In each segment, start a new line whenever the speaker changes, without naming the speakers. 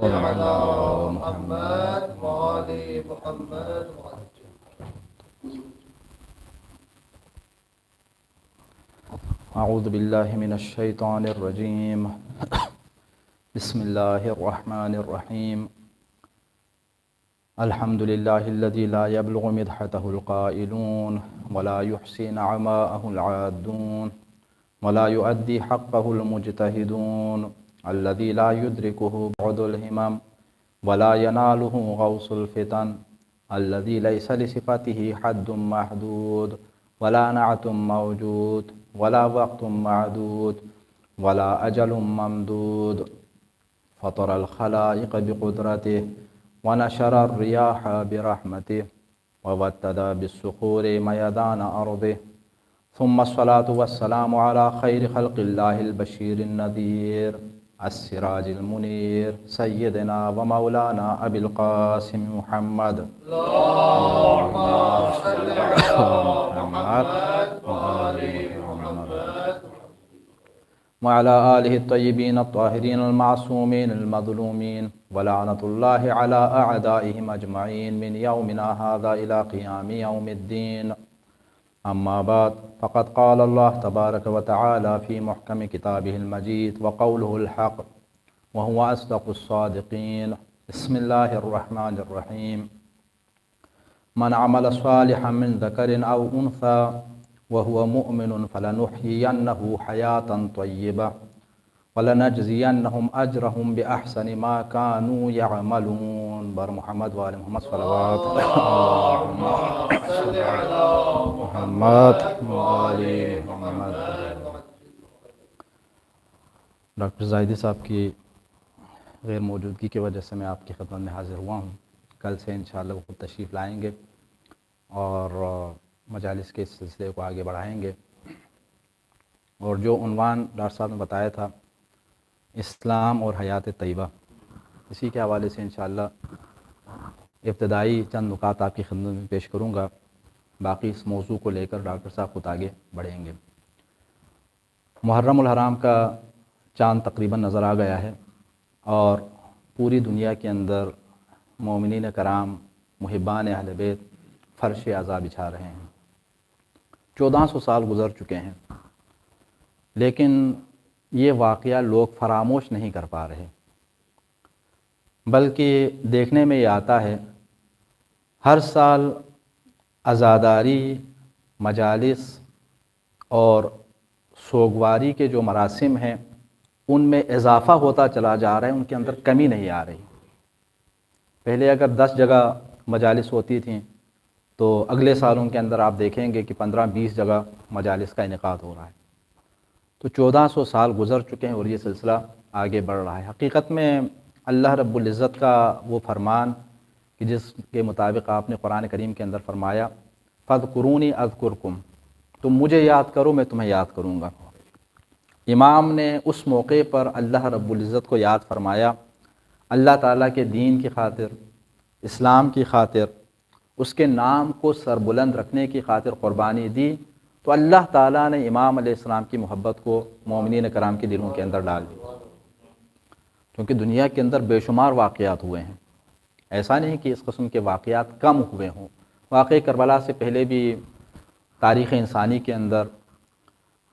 وعلى محمد وآل محمد.
اعوذ باللہ من الشیطان الرجیم. بسم اللہ الرحمن الرحیم. الحمد للہ الذی لا يبلغ مدحته القائلون ولا يحصي نعماءه العادون ولا يؤدي حقه المجتهدون الذي لا يدركه بعد الهمم ولا يناله غوص الفتن الذي ليس لصفته حد محدود ولا نعت موجود ولا وقت معدود ولا أجل ممدود فطر الخلائق بقدرته ونشر الرياح برحمته ووتد بالصخور ميدان أرضه ثم الصلاة والسلام على خير خلق الله البشير النذير السراج المنير سيدنا ومولانا أبي القاسم محمد
اللهم صل على محمد وآل محمد.
وعلى آله الطيبين الطاهرين المعصومين المظلومين ولعنة الله على أعدائهم أجمعين من يومنا هذا إلى قيام يوم الدين. أما بعد فقد قال الله تبارك وتعالى في محكم كتابه المجيد وقوله الحق وهو أصدق الصادقين. بسم الله الرحمن الرحيم. من عمل صالحا من ذكر أو أنثى وهو مؤمن فلنحيينه حياة طيبة ولنجزينهم أجرهم بأحسن ما كانوا يعملون. بر محمد وآل محمد صلوات
اللهم صل على
محمد وآل محمد. ڈاکٹر زاہدی صاحب کی غیر موجودگی کی وجہ سے میں آپ کی خدمت میں حاضر ہوا ہوں. کل سے انشاءاللہ وہ خود تشریف لائیں گے اور مجالس کے اس سلسلے کو آگے بڑھائیں گے. اور جو عنوان ڈاکٹر صاحب نے بتایا تھا اسلام اور حیات طیبہ، اسی کے حوالے سے انشاءاللہ ابتدائی چند نکات آپ کی خدمت میں پیش کروں گا. باقی اس موضوع کو لے کر ڈاکٹر صاحب خود آگے بڑھیں گے. محرم الحرام کا چاند تقریباً نظر آ گیا ہے اور پوری دنیا کے اندر مومنین کرام محبان اہل بیت فرش عزا بچھا رہے ہیں. 1400 سال گزر چکے ہیں لیکن یہ واقعہ لوگ فراموش نہیں کر پا رہے، بلکہ دیکھنے میں یہ آتا ہے ہر سال عزاداری، مجالس اور سوگواری کے جو مراسم ہیں ان میں اضافہ ہوتا چلا جا رہا ہے، ان کے اندر کمی نہیں آ رہی. پہلے اگر 10 جگہ مجالس ہوتی تھیں تو اگلے سالوں کے اندر آپ دیکھیں گے کہ 15-20 جگہ مجالس کا انعقاد ہو رہا ہے. تو 1400 سال گزر چکے ہیں اور یہ سلسلہ آگے بڑھ رہا ہے. حقیقت میں اللہ رب العزت کا وہ فرمان کہ جس کے مطابق آپ نے قرآن کریم کے اندر فرمایا فَاذْكُرُونِي أَذْكُرْكُمْ، تم مجھے یاد کرو میں تمہیں یاد کروں گا. امام نے اس موقع پر اللہ رب العزت کو یاد فرمایا، اللہ تعالیٰ کے دین کی خاطر، اسلام کی خاطر، اس کے نام کو سربلند رکھنے کی خاطر قربانی دی، تو اللہ تعالیٰ نے امام علیہ السلام کی محبت کو مومنین کرام کے دلوں کے اندر ڈال دی. کیونکہ دنیا کے اندر بے شمار واقعات ہوئے ہیں، ایسا نہیں کہ اس قسم کے واقعات کم ہوئے ہوں. واقع کربلا سے پہلے بھی تاریخ انسانی کے اندر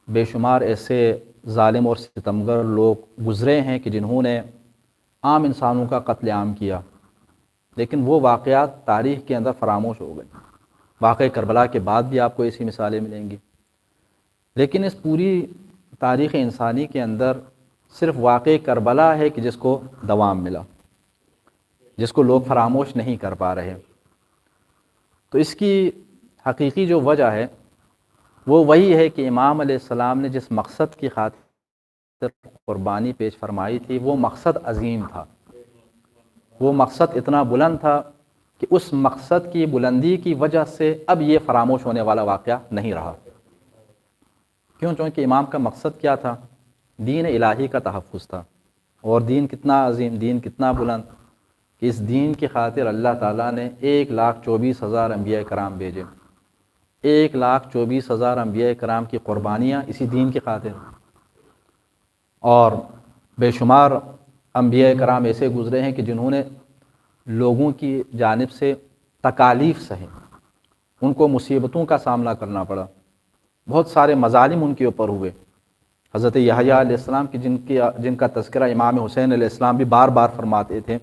بے شمار ایسے ظالم اور ستمگر لوگ گزرے ہیں کہ جنہوں نے عام انسانوں کا قتل عام کیا، لیکن وہ واقعات تاریخ کے اندر فراموش ہو گئے. واقع کربلا کے بعد بھی آپ کو ایسی مثالیں ملیں گی، لیکن اس پوری تاریخ انسانی کے اندر صرف واقع کربلا ہے کہ جس کو دوام ملا، جس کو لوگ فراموش نہیں کر پا رہے. تو اس کی حقیقی جو وجہ ہے وہ وہی ہے کہ امام علیہ السلام نے جس مقصد کی خاطر قربانی پیش فرمائی تھی وہ مقصد عظیم تھا، وہ مقصد اتنا بلند تھا کہ اس مقصد کی بلندی کی وجہ سے اب یہ فراموش ہونے والا واقعہ نہیں رہا. کیوں؟ چونکہ امام کا مقصد کیا تھا؟ دین الہی کا تحفظ تھا. اور دین کتنا عظیم، دین کتنا بلند کہ اس دین کی خاطر اللہ تعالیٰ نے 1,24,000 انبیاء کرام بھیجے. 1,24,000 انبیاء کرام کی قربانیاں اسی دین کی خاطر، اور بے شمار انبیاء کرام ایسے گزرے ہیں کہ جنہوں نے لوگوں کی جانب سے تکالیف سہیں، ان کو مصیبتوں کا سامنا کرنا پڑا، بہت سارے مظالم ان کے اوپر ہوئے۔ حضرت یحییٰ علیہ السلام کی جن کا تذکرہ امام حسین علیہ السلام بھی بار بار فرماتے تھے،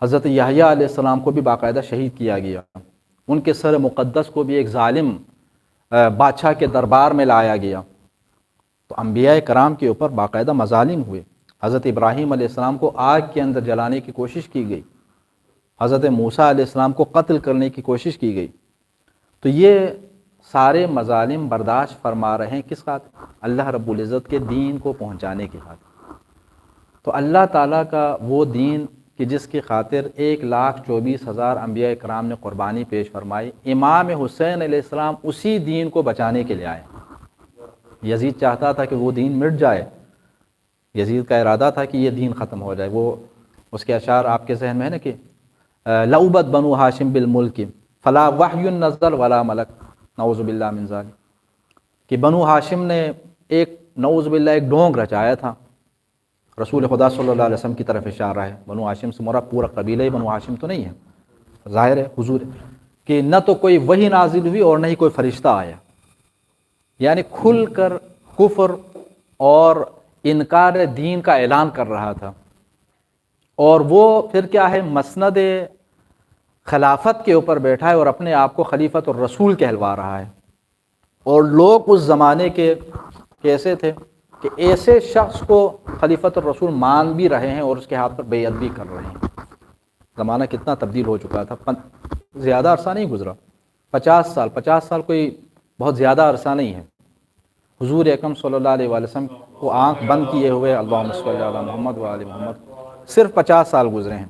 حضرت یحییٰ علیہ السلام کو بھی باقاعدہ شہید کیا گیا، ان کے سر مقدس کو بھی ایک ظالم بادشاہ کے دربار میں لایا گیا۔ تو انبیاء کرام کے اوپر باقاعدہ مظالم ہوئے۔ حضرت ابراہیم علیہ السلام کو آگ کے اندر جلانے کی کوشش کی گئی، حضرت موسیٰ علیہ السلام کو قتل کرنے کی کوشش کی گئی۔ تو یہ سارے مظالم برداشت فرما رہے ہیں کس خاطر؟ اللہ رب العزت کے دین کو پہنچانے کی خاطر۔ تو اللہ تعالیٰ کا وہ دین کہ جس کی خاطر 1,24,000 انبیاء کرام نے قربانی پیش فرمائی، امام حسین علیہ السلام اسی دین کو بچانے کے لیے آئے۔ یزید چاہتا تھا کہ وہ دین مٹ جائے، یزید کا ارادہ تھا کہ یہ دین ختم ہو جائے۔ وہ اس کے اشعار آپ کے ذہن میں ہے نا کہ لعبت بنو ہاشم بالملک فلا وحی نزل ولا ملک، نعوذ باللہ من ذالک، کہ بنو ہاشم نے ایک نعوذ باللہ ایک ڈھونگ رچایا تھا۔ رسول خدا صلی اللہ علیہ وسلم کی طرف اشارہ ہے، بنو ہاشم سے مراد پورا قبیلہ ہی بنو ہاشم تو نہیں ہے، ظاہر ہے حضور کہ نہ تو کوئی وحی نازل ہوئی اور نہ ہی کوئی فرشتہ آیا، یعنی کھل کر کفر اور انکار دین کا اعلان کر رہا تھا۔ اور وہ پھر کیا ہے، مسند خلافت کے اوپر بیٹھا ہے اور اپنے آپ کو خلیفۃ الرسول کہلوا رہا ہے۔ اور لوگ اس زمانے کے کیسے تھے کہ ایسے شخص کو خلیفۃ الرسول مان بھی رہے ہیں اور اس کے ہاتھ پر بیعت بھی کر رہے ہیں۔ زمانہ کتنا تبدیل ہو چکا تھا، زیادہ عرصہ نہیں گزرا، 50 سال کوئی بہت زیادہ عرصہ نہیں ہے۔ حضور اکرم صلی اللہ علیہ وسلم کو آنکھ بند کیے ہوئے اللہم صلی علی محمد وآل محمد صرف 50 سال گزرے ہیں۔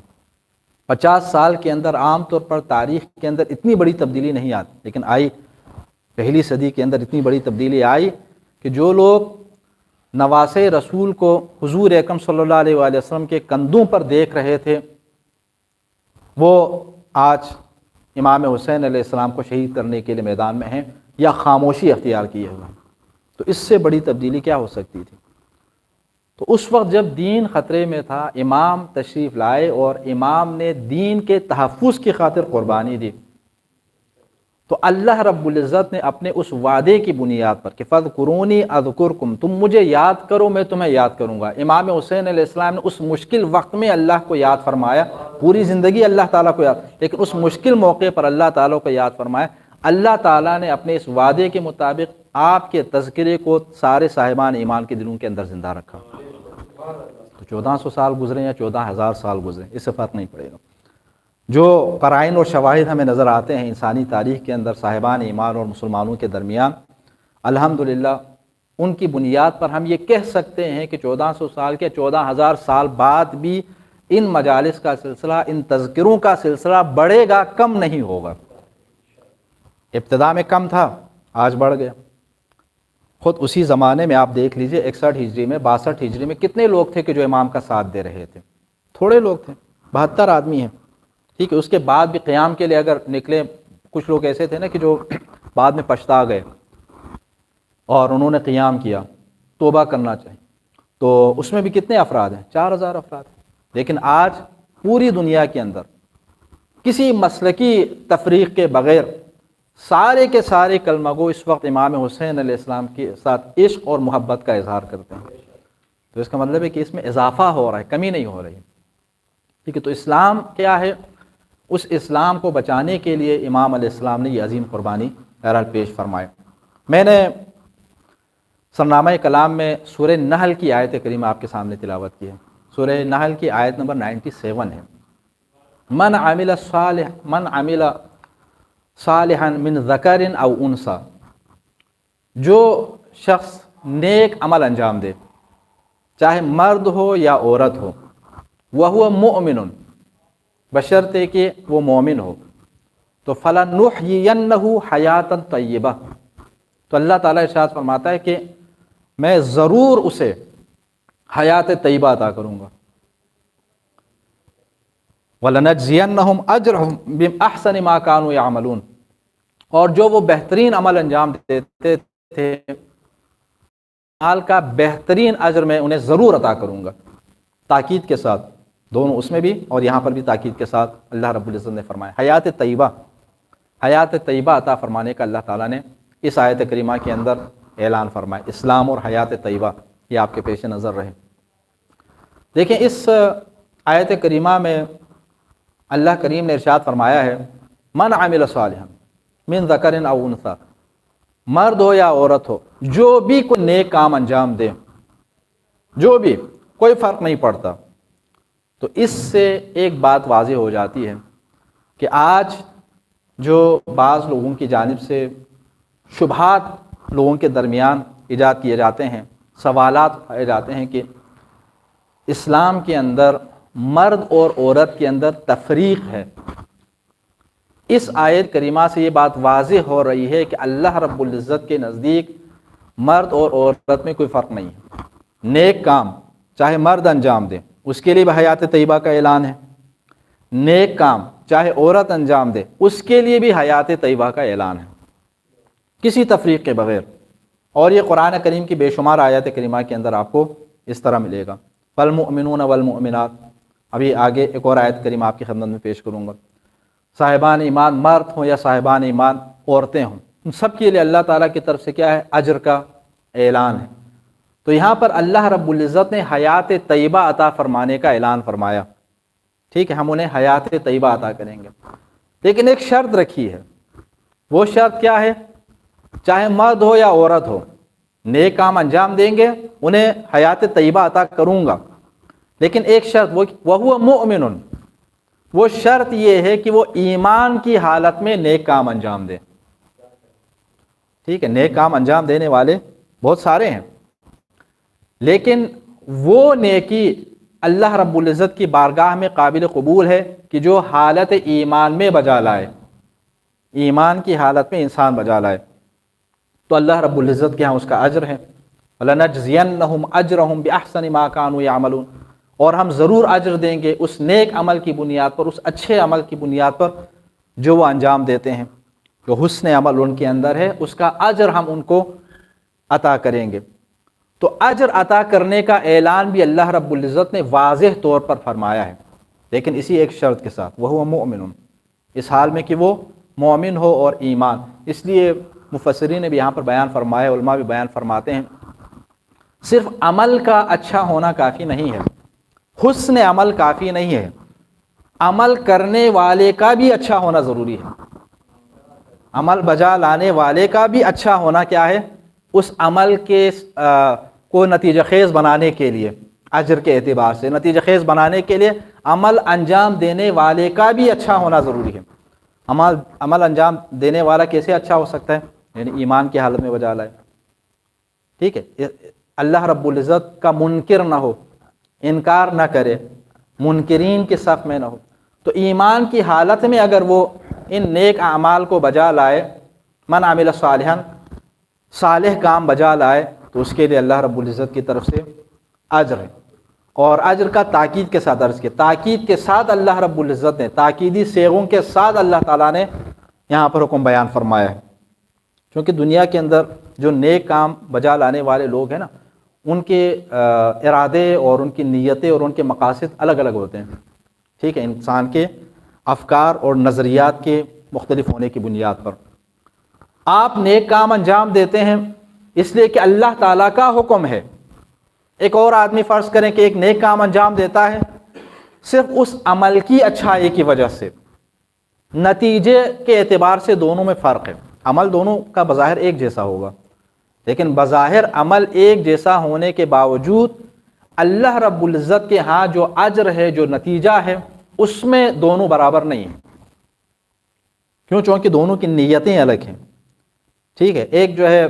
50 سال کے اندر عام طور پر تاریخ کے اندر اتنی بڑی تبدیلی نہیں آتی، لیکن آئی، پہلی صدی کے اندر اتنی بڑی تبدیلی آئی کہ جو لوگ نواسے رسول کو حضور اکرم صلی اللہ علیہ وآلہ وسلم کے کندھوں پر دیکھ رہے تھے، وہ آج امام حسین علیہ السلام کو شہید کرنے کے لیے میدان میں ہیں یا خاموشی اختیار کیے ہوئے ہیں۔ تو اس سے بڑی تبدیلی کیا ہو سکتی تھی؟ تو اس وقت جب دین خطرے میں تھا، امام تشریف لائے اور امام نے دین کے تحفظ کی خاطر قربانی دی۔ تو اللہ رب العزت نے اپنے اس وعدے کی بنیاد پر کہ فَاذْكُرُونِي أَذْكُرْكُمْ، تم مجھے یاد کرو میں تمہیں یاد کروں گا، امام حسین علیہ السلام نے اس مشکل وقت میں اللہ کو یاد فرمایا۔ پوری زندگی اللہ تعالیٰ کو یاد، لیکن اس مشکل موقع پر اللہ تعالیٰ کو یاد فرمایا۔ اللہ تعالیٰ نے اپنے اس وعدے کے مطابق آپ کے تذکرے کو سارے صاحبان ایمان کے دلوں کے اندر زندہ رکھا۔ تو 1400 سال گزرے یا 14,000 سال گزرے، اس سے فرق نہیں پڑے گا۔ جو قرائن اور شواہد ہمیں نظر آتے ہیں انسانی تاریخ کے اندر صاحبان ایمان اور مسلمانوں کے درمیان، الحمدللہ ان کی بنیاد پر ہم یہ کہہ سکتے ہیں کہ 1400 سال کے 14,000 سال بعد بھی ان مجالس کا سلسلہ، ان تذکروں کا سلسلہ بڑھے گا، کم نہیں ہوگا۔ ابتدا میں کم تھا، آج بڑھ گیا۔ خود اسی زمانے میں آپ دیکھ لیجئے 61 ہجری میں، 62 ہجری میں کتنے لوگ تھے کہ جو امام کا ساتھ دے رہے تھے؟ تھوڑے لوگ تھے، 72 آدمی ہیں، ٹھیک ہے۔ اس کے بعد بھی قیام کے لیے اگر نکلے، کچھ لوگ ایسے تھے نا کہ جو بعد میں پچھتا گئے اور انہوں نے قیام کیا، توبہ کرنا چاہیے، تو اس میں بھی کتنے افراد ہیں؟ 4,000 افراد۔ لیکن آج پوری دنیا کے اندر کسی مسلکی تفریق کے بغیر سارے کے سارے کلمہ گو اس وقت امام حسین علیہ السلام کے ساتھ عشق اور محبت کا اظہار کرتے ہیں۔ تو اس کا مطلب ہے کہ اس میں اضافہ ہو رہا ہے، کمی نہیں ہو رہی، ٹھیک ہے۔ تو اسلام کیا ہے؟ اس اسلام کو بچانے کے لیے امام علیہ السلام نے یہ عظیم قربانی بہرحال پیش فرمایا۔ میں نے سرنامہ کلام میں سورہ نحل کی آیت کریمہ آپ کے سامنے تلاوت کی ہے۔ سورہ نحل کی آیت نمبر 97 ہے، من عمل صالحا من ذکر او انثی، جو شخص نیک عمل انجام دے، چاہے مرد ہو یا عورت ہو، وہو مؤمن، بشرطے کہ وہ مومن ہو، تو فلنحیینہ حیاتا طیبہ، تو اللہ تعالیٰ ارشاد فرماتا ہے کہ میں ضرور اسے حیات طیبہ عطا کروں گا۔ وَلَنَجْزِيَنَّهُمْ أَجْرَهُمْ بِأَحْسَنِ مَا كَانُوا يَعْمَلُونَ، اور جو وہ بہترین عمل انجام دیتے تھے، مال کا بہترین اجر میں انہیں ضرور عطا کروں گا۔ تاکید کے ساتھ، دونوں اس میں بھی اور یہاں پر بھی تاکید کے ساتھ اللہ رب العزت نے فرمایا حیات طیبہ، حیات طیبہ عطا فرمانے کا اللہ تعالیٰ نے اس آیت کریمہ کے اندر اعلان فرمایا، اسلام اور حیات طیبہ یہ آپ کے پیش نظر رہے۔ دیکھیں اس آیت کریمہ میں اللہ کریم نے ارشاد فرمایا ہے من عمل صالحا من ذکر او انثی، مرد ہو یا عورت ہو، جو بھی کوئی نیک کام انجام دے، جو بھی، کوئی فرق نہیں پڑتا۔ تو اس سے ایک بات واضح ہو جاتی ہے کہ آج جو بعض لوگوں کی جانب سے شبہات لوگوں کے درمیان ایجاد کیے جاتے ہیں، سوالات اٹھائے جاتے ہیں کہ اسلام کے اندر مرد اور عورت کے اندر تفریق ہے، اس آیت کریمہ سے یہ بات واضح ہو رہی ہے کہ اللہ رب العزت کے نزدیک مرد اور عورت میں کوئی فرق نہیں ہے۔ نیک کام چاہے مرد انجام دے اس کے لیے بھی حیات طیبہ کا اعلان ہے، نیک کام چاہے عورت انجام دے اس کے لیے بھی حیات طیبہ کا اعلان ہے، کسی تفریق کے بغیر۔ اور یہ قرآن کریم کی بے شمار آیات کریمہ کے اندر آپ کو اس طرح ملے گا۔ فالمؤمنون والمؤمنات، ابھی آگے ایک اور آیت کریمہ آپ کی خدمت میں پیش کروں گا، صاحبان ایمان مرد ہوں یا صاحبان ایمان عورتیں ہوں، ان سب کے لیے اللہ تعالیٰ کی طرف سے کیا ہے؟ اجر کا اعلان ہے۔ تو یہاں پر اللہ رب العزت نے حیات طیبہ عطا فرمانے کا اعلان فرمایا، ٹھیک ہے، ہم انہیں حیات طیبہ عطا کریں گے، لیکن ایک شرط رکھی ہے۔ وہ شرط کیا ہے؟ چاہے مرد ہو یا عورت ہو، نیک کام انجام دیں گے انہیں حیات طیبہ عطا کروں گا، لیکن ایک شرط، وہو مؤمن، وہ شرط یہ ہے کہ وہ ایمان کی حالت میں نیک کام انجام دے۔ ٹھیک ہے، نیک کام انجام دینے والے بہت سارے ہیں، لیکن وہ نیکی اللہ رب العزت کی بارگاہ میں قابل قبول ہے کہ جو حالت ایمان میں بجا لائے، ایمان کی حالت میں انسان بجا لائے، تو اللہ رب العزت کے ہاں اس کا اجر ہے۔ وَلَنَجْزِيَنَّهُمْ أَجْرَهُمْ بِأَحْسَنِ مَا كَانُوا يَعْمَلُونَ، اور ہم ضرور اجر دیں گے اس نیک عمل کی بنیاد پر، اس اچھے عمل کی بنیاد پر جو وہ انجام دیتے ہیں، جو حسن عمل ان کے اندر ہے اس کا اجر ہم ان کو عطا کریں گے۔ تو اجر عطا کرنے کا اعلان بھی اللہ رب العزت نے واضح طور پر فرمایا ہے، لیکن اسی ایک شرط کے ساتھ، وہ مؤمن، اس حال میں کہ وہ مومن ہو اور ایمان۔ اس لیے مفسرین نے بھی یہاں پر بیان فرمایا، علماء بھی بیان فرماتے ہیں، صرف عمل کا اچھا ہونا کافی نہیں ہے، حسن عمل کافی نہیں ہے، عمل کرنے والے کا بھی اچھا ہونا ضروری ہے۔ عمل بجا لانے والے کا بھی اچھا ہونا کیا ہے؟ اس عمل کے کو نتیجہ خیز بنانے کے لیے، اجر کے اعتبار سے نتیجہ خیز بنانے کے لیے عمل انجام دینے والے کا بھی اچھا ہونا ضروری ہے۔ عمل انجام دینے والا کیسے اچھا ہو سکتا ہے؟ یعنی ایمان کی حالت میں بجا لائے، ٹھیک ہے، اللہ رب العزت کا منکر نہ ہو، انکار نہ کرے، منکرین کے صف میں نہ ہو، تو ایمان کی حالت میں اگر وہ ان نیک اعمال کو بجا لائے، من عمل صالحا، صالح کام بجا لائے، تو اس کے لیے اللہ رب العزت کی طرف سے اجر ہے۔ اور اجر کا تاکید کے ساتھ عرض کیا، تاکید کے ساتھ اللہ رب العزت نے، تاکیدی صیغوں کے ساتھ اللہ تعالیٰ نے یہاں پر حکم بیان فرمایا ہے، کیونکہ دنیا کے اندر جو نیک کام بجا لانے والے لوگ ہیں نا، ان کے ارادے اور ان کی نیتیں اور ان کے مقاصد الگ الگ ہوتے ہیں، ٹھیک ہے، انسان کے افکار اور نظریات کے مختلف ہونے کی بنیاد پر آپ نیک کام انجام دیتے ہیں اس لیے کہ اللہ تعالیٰ کا حکم ہے۔ ایک اور آدمی فرض کریں کہ ایک نیک کام انجام دیتا ہے صرف اس عمل کی اچھائی کی وجہ سے، نتیجے کے اعتبار سے دونوں میں فرق ہے، عمل دونوں کا بظاہر ایک جیسا ہوگا، لیکن بظاہر عمل ایک جیسا ہونے کے باوجود اللہ رب العزت کے ہاں جو اجر ہے، جو نتیجہ ہے، اس میں دونوں برابر نہیں ہیں۔ کیوں؟ چونکہ دونوں کی نیتیں الگ ہیں، ٹھیک ہے، ایک جو ہے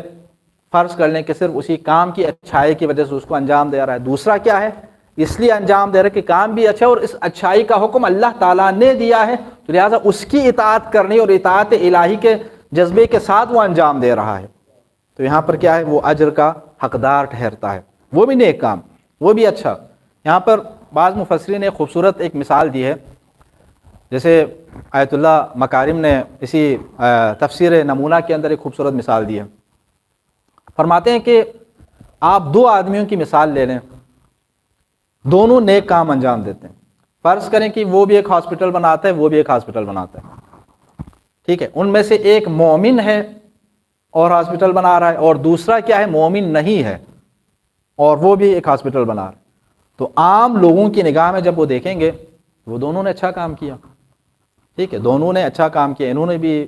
فرض کر لیں کہ صرف اسی کام کی اچھائی کی وجہ سے اس کو انجام دے رہا ہے، دوسرا کیا ہے؟ اس لیے انجام دے رہا ہے کہ کام بھی اچھا ہے اور اس اچھائی کا حکم اللہ تعالیٰ نے دیا ہے، تو لہٰذا اس کی اطاعت کرنی اور اطاعت الہی کے جذبے کے ساتھ وہ انجام دے رہا ہے، تو یہاں پر کیا ہے؟ وہ اجر کا حقدار ٹھہرتا ہے، وہ بھی نیک کام، وہ بھی اچھا۔ یہاں پر بعض مفسرین نے خوبصورت ایک مثال دی ہے، جیسے آیت اللہ مکارم نے اسی تفسیر نمونہ کے اندر ایک خوبصورت مثال دی ہے، فرماتے ہیں کہ آپ دو آدمیوں کی مثال لے لیں، دونوں نیک کام انجام دیتے ہیں. فرض کریں کہ وہ بھی ایک ہاسپٹل بناتا ہے، وہ بھی ایک ہاسپٹل بناتا ہے، ٹھیک ہے. ان میں سے ایک مومن ہے اور ہاسپٹل بنا رہا ہے، اور دوسرا کیا ہے، مومن نہیں ہے اور وہ بھی ایک ہاسپٹل بنا رہا ہے. تو عام لوگوں کی نگاہ میں جب وہ دیکھیں گے وہ دونوں نے اچھا کام کیا، ٹھیک ہے، دونوں نے اچھا کام کیا. انہوں نے بھی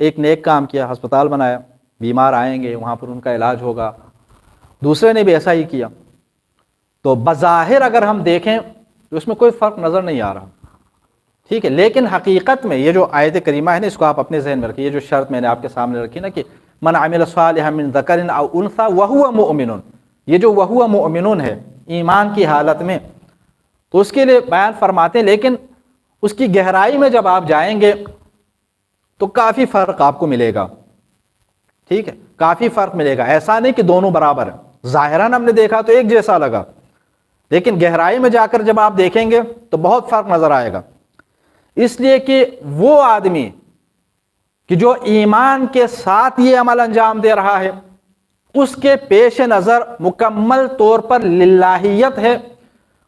ایک نیک کام کیا، ہسپتال بنایا، بیمار آئیں گے وہاں پر ان کا علاج ہوگا. دوسرے نے بھی ایسا ہی کیا. تو بظاہر اگر ہم دیکھیں تو اس میں کوئی فرق نظر نہیں آ رہا، ٹھیک ہے. لیکن حقیقت میں یہ جو آیت کریمہ ہے نا، اس کو آپ اپنے ذہن میں رکھیے. یہ جو شرط میں نے آپ کے سامنے رکھی نا کہ من عمل صالحا من ذکر او انثى وهو مؤمن، یہ جو وهو مؤمن ہے ایمان کی حالت میں، تو اس کے لیے بیان فرماتے ہیں. لیکن اس کی گہرائی میں جب آپ جائیں گے تو کافی فرق آپ کو ملے گا، ٹھیک ہے، کافی فرق ملے گا. ایسا نہیں کہ دونوں برابر ہیں. ظاہراً ہم نے دیکھا تو ایک جیسا لگا، لیکن گہرائی میں جا کر جب آپ دیکھیں گے تو بہت فرق نظر آئے گا. اس لیے کہ وہ آدمی کہ جو ایمان کے ساتھ یہ عمل انجام دے رہا ہے، اس کے پیش نظر مکمل طور پر للہیت ہے،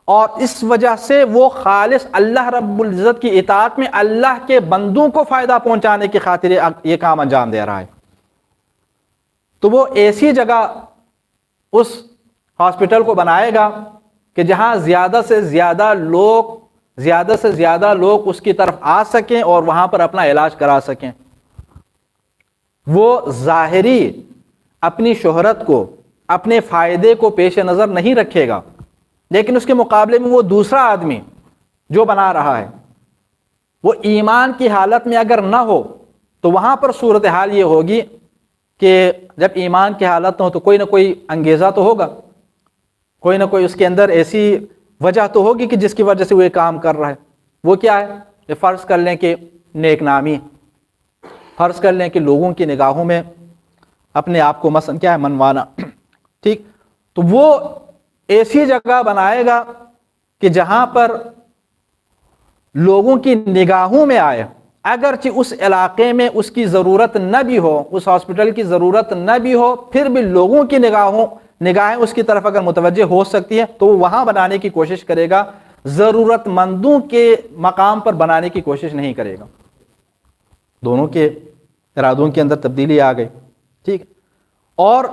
اور اس وجہ سے وہ خالص اللہ رب العزت کی اطاعت میں اللہ کے بندوں کو فائدہ پہنچانے کی خاطر یہ کام انجام دے رہا ہے. تو وہ ایسی جگہ اس ہاسپٹل کو بنائے گا کہ جہاں زیادہ سے زیادہ لوگ اس کی طرف آ سکیں اور وہاں پر اپنا علاج کرا سکیں. وہ ظاہری اپنی شہرت کو، اپنے فائدے کو پیش نظر نہیں رکھے گا، لیکن اس کے مقابلے میں وہ دوسرا آدمی جو بنا رہا ہے وہ ایمان کی حالت میں اگر نہ ہو تو وہاں پر صورتحال یہ ہوگی کہ جب ایمان کی حالت نہ ہو تو کوئی نہ کوئی انگیزہ تو ہوگا، کوئی نہ کوئی اس کے اندر ایسی وجہ تو ہوگی کہ جس کی وجہ سے وہ یہ کام کر رہا ہے. وہ کیا ہے؟ یہ فرض کر لیں کہ نیک نامی، فرض کر لیں کہ لوگوں کی نگاہوں میں اپنے آپ کو مثلا کیا ہے، منوانا، ٹھیک. تو وہ ایسی جگہ بنائے گا کہ جہاں پر لوگوں کی نگاہوں میں آئے، اگرچہ اس علاقے میں اس کی ضرورت نہ بھی ہو، اس ہاسپٹل کی ضرورت نہ بھی ہو، پھر بھی لوگوں کی نگاہیں اس کی طرف اگر متوجہ ہو سکتی ہیں تو وہ وہاں بنانے کی کوشش کرے گا، ضرورت مندوں کے مقام پر بنانے کی کوشش نہیں کرے گا. دونوں کے ارادوں کے اندر تبدیلی آ گئی، ٹھیک. اور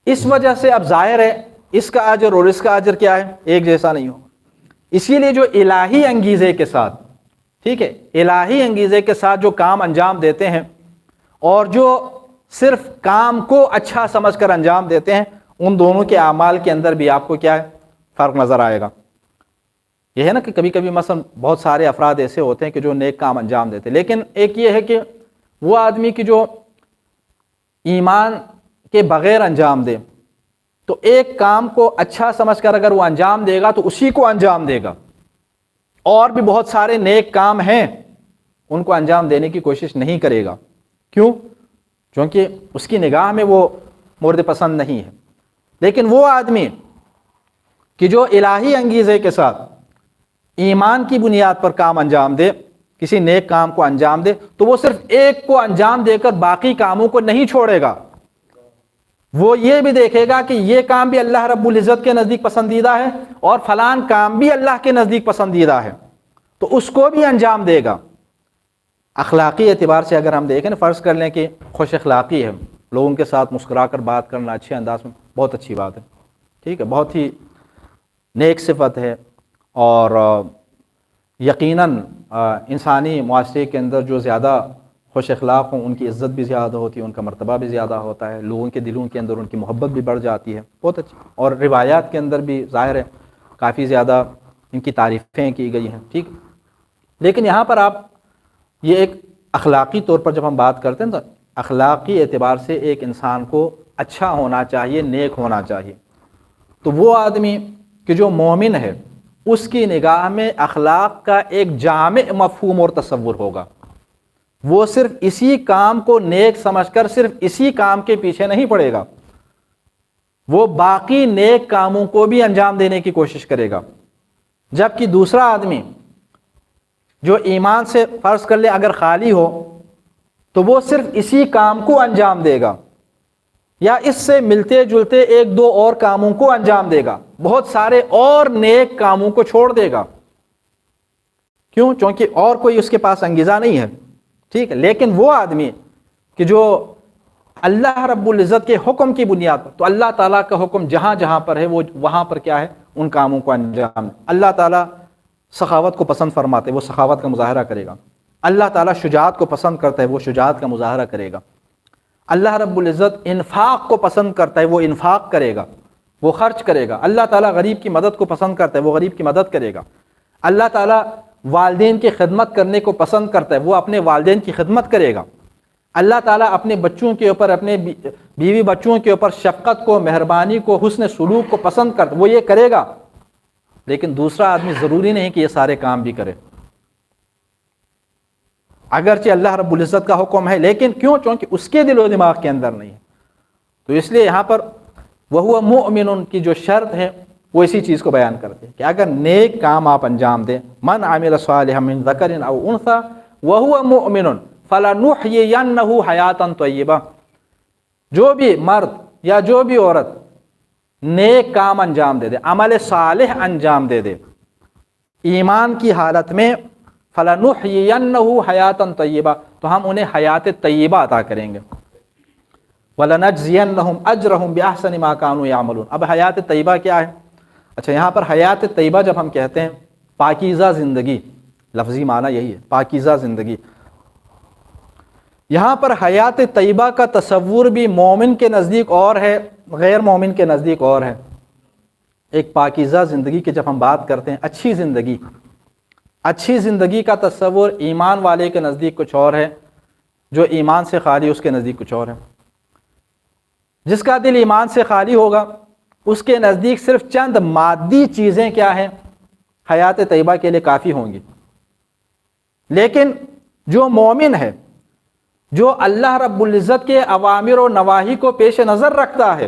اس وجہ سے اب ظاہر ہے اس کا اجر اور اس کا اجر کیا ہے، ایک جیسا نہیں ہوگا. اسی لیے جو الہی انگیزے کے ساتھ، ٹھیک ہے، الہی انگیزے کے ساتھ جو کام انجام دیتے ہیں اور جو صرف کام کو اچھا سمجھ کر انجام دیتے ہیں، ان دونوں کے اعمال کے اندر بھی آپ کو کیا ہے، فرق نظر آئے گا. یہ ہے نا کہ کبھی کبھی مثلا بہت سارے افراد ایسے ہوتے ہیں کہ جو نیک کام انجام دیتے ہیں، لیکن ایک یہ ہے کہ وہ آدمی کی جو ایمان کے بغیر انجام دے، تو ایک کام کو اچھا سمجھ کر اگر وہ انجام دے گا تو اسی کو انجام دے گا، اور بھی بہت سارے نیک کام ہیں ان کو انجام دینے کی کوشش نہیں کرے گا. کیوں؟ چونکہ اس کی نگاہ میں وہ مورد پسند نہیں ہے. لیکن وہ آدمی کہ جو الہی انگیزے کے ساتھ ایمان کی بنیاد پر کام انجام دے، کسی نیک کام کو انجام دے، تو وہ صرف ایک کو انجام دے کر باقی کاموں کو نہیں چھوڑے گا. وہ یہ بھی دیکھے گا کہ یہ کام بھی اللہ رب العزت کے نزدیک پسندیدہ ہے اور فلان کام بھی اللہ کے نزدیک پسندیدہ ہے، تو اس کو بھی انجام دے گا. اخلاقی اعتبار سے اگر ہم دیکھیں، فرض کر لیں کہ خوش اخلاقی ہے، لوگوں کے ساتھ مسکرا کر بات کرنا اچھے انداز میں، بہت اچھی بات ہے، ٹھیک ہے، بہت ہی نیک صفت ہے. اور یقیناً انسانی معاشرے کے اندر جو زیادہ خوش اخلاق ہوں ان کی عزت بھی زیادہ ہوتی ہے، ان کا مرتبہ بھی زیادہ ہوتا ہے، لوگوں کے دلوں کے اندر ان کی محبت بھی بڑھ جاتی ہے. بہت اچھی. اور روایات کے اندر بھی ظاہر ہے کافی زیادہ ان کی تعریفیں کی گئی ہیں، ٹھیک. لیکن یہاں پر آپ یہ ایک اخلاقی طور پر جب ہم بات کرتے ہیں تو اخلاقی اعتبار سے ایک انسان کو اچھا ہونا چاہیے، نیک ہونا چاہیے. تو وہ آدمی کہ جو مومن ہے اس کی نگاہ میں اخلاق کا ایک جامع مفہوم اور تصور ہوگا. وہ صرف اسی کام کو نیک سمجھ کر صرف اسی کام کے پیچھے نہیں پڑے گا، وہ باقی نیک کاموں کو بھی انجام دینے کی کوشش کرے گا. جبکہ دوسرا آدمی جو ایمان سے فرض کر لیں اگر خالی ہو تو وہ صرف اسی کام کو انجام دے گا، یا اس سے ملتے جلتے ایک دو اور کاموں کو انجام دے گا، بہت سارے اور نیک کاموں کو چھوڑ دے گا. کیوں؟ چونکہ اور کوئی اس کے پاس انگیزہ نہیں ہے. ٹھیک ہے، لیکن وہ آدمی کہ جو اللہ رب العزت کے حکم کی بنیاد پر، تو اللہ تعالیٰ کا حکم جہاں جہاں پر ہے وہ وہاں پر کیا ہے، ان کاموں کو انجام. اللہ تعالیٰ سخاوت کو پسند فرماتے، وہ سخاوت کا مظاہرہ کرے گا. اللہ تعالیٰ شجاعت کو پسند کرتا ہے، وہ شجاعت کا مظاہرہ کرے گا. اللہ رب العزت انفاق کو پسند کرتا ہے، وہ انفاق کرے گا، وہ خرچ کرے گا. اللہ تعالیٰ غریب کی مدد کو پسند کرتا ہے، وہ غریب کی مدد کرے گا. اللہ تعالیٰ والدین کی خدمت کرنے کو پسند کرتا ہے، وہ اپنے والدین کی خدمت کرے گا. اللہ تعالیٰ اپنے بچوں کے اوپر، اپنے بیوی بچوں کے اوپر شفقت کو، مہربانی کو، حسن سلوک کو پسند کرتا ہے، وہ یہ کرے گا. لیکن دوسرا آدمی ضروری نہیں کہ یہ سارے کام بھی کرے، اگرچہ اللہ رب العزت کا حکم ہے، لیکن کیوں؟ چونکہ اس کے دل و دماغ کے اندر نہیں ہے. تو اس لیے یہاں پر وَهُوَ مُؤْمِنٌ کی جو شرط ہے وہ اسی چیز کو بیان کرتے ہیں کہ اگر نیک کام آپ انجام دیں، من عمل صالحا من ذکر او انثى وهو مؤمن فلنحيينه حیاتا طیبہ، جو بھی مرد یا جو بھی عورت نیک کام انجام دے دے، عمل صالح انجام دے دے ایمان کی حالت میں، فلنحيينه حیاتا طیبہ، تو ہم انہیں حیات طیبہ عطا کریں گے. وَلَنَجْزِيَنَّهُمْ أَجْرَهُمْ بِأَحْسَنِ مَا كَانُوا يَعْمَلُونَ. اب حیات طیبہ کیا ہے؟ اچھا، یہاں پر حیات طیبہ جب ہم کہتے ہیں پاکیزہ زندگی، لفظی معنی یہی ہے، پاکیزہ زندگی. یہاں پر حیات طیبہ کا تصور بھی مومن کے نزدیک اور ہے، غیر مومن کے نزدیک اور ہے. ایک پاکیزہ زندگی کی جب ہم بات کرتے ہیں، اچھی زندگی، اچھی زندگی کا تصور ایمان والے کے نزدیک کچھ اور ہے، جو ایمان سے خالی اس کے نزدیک کچھ اور ہے. جس کا دل ایمان سے خالی ہوگا اس کے نزدیک صرف چند مادی چیزیں کیا ہیں، حیات طیبہ کے لیے کافی ہوں گی. لیکن جو مومن ہے، جو اللہ رب العزت کے اوامر و نواہی کو پیش نظر رکھتا ہے،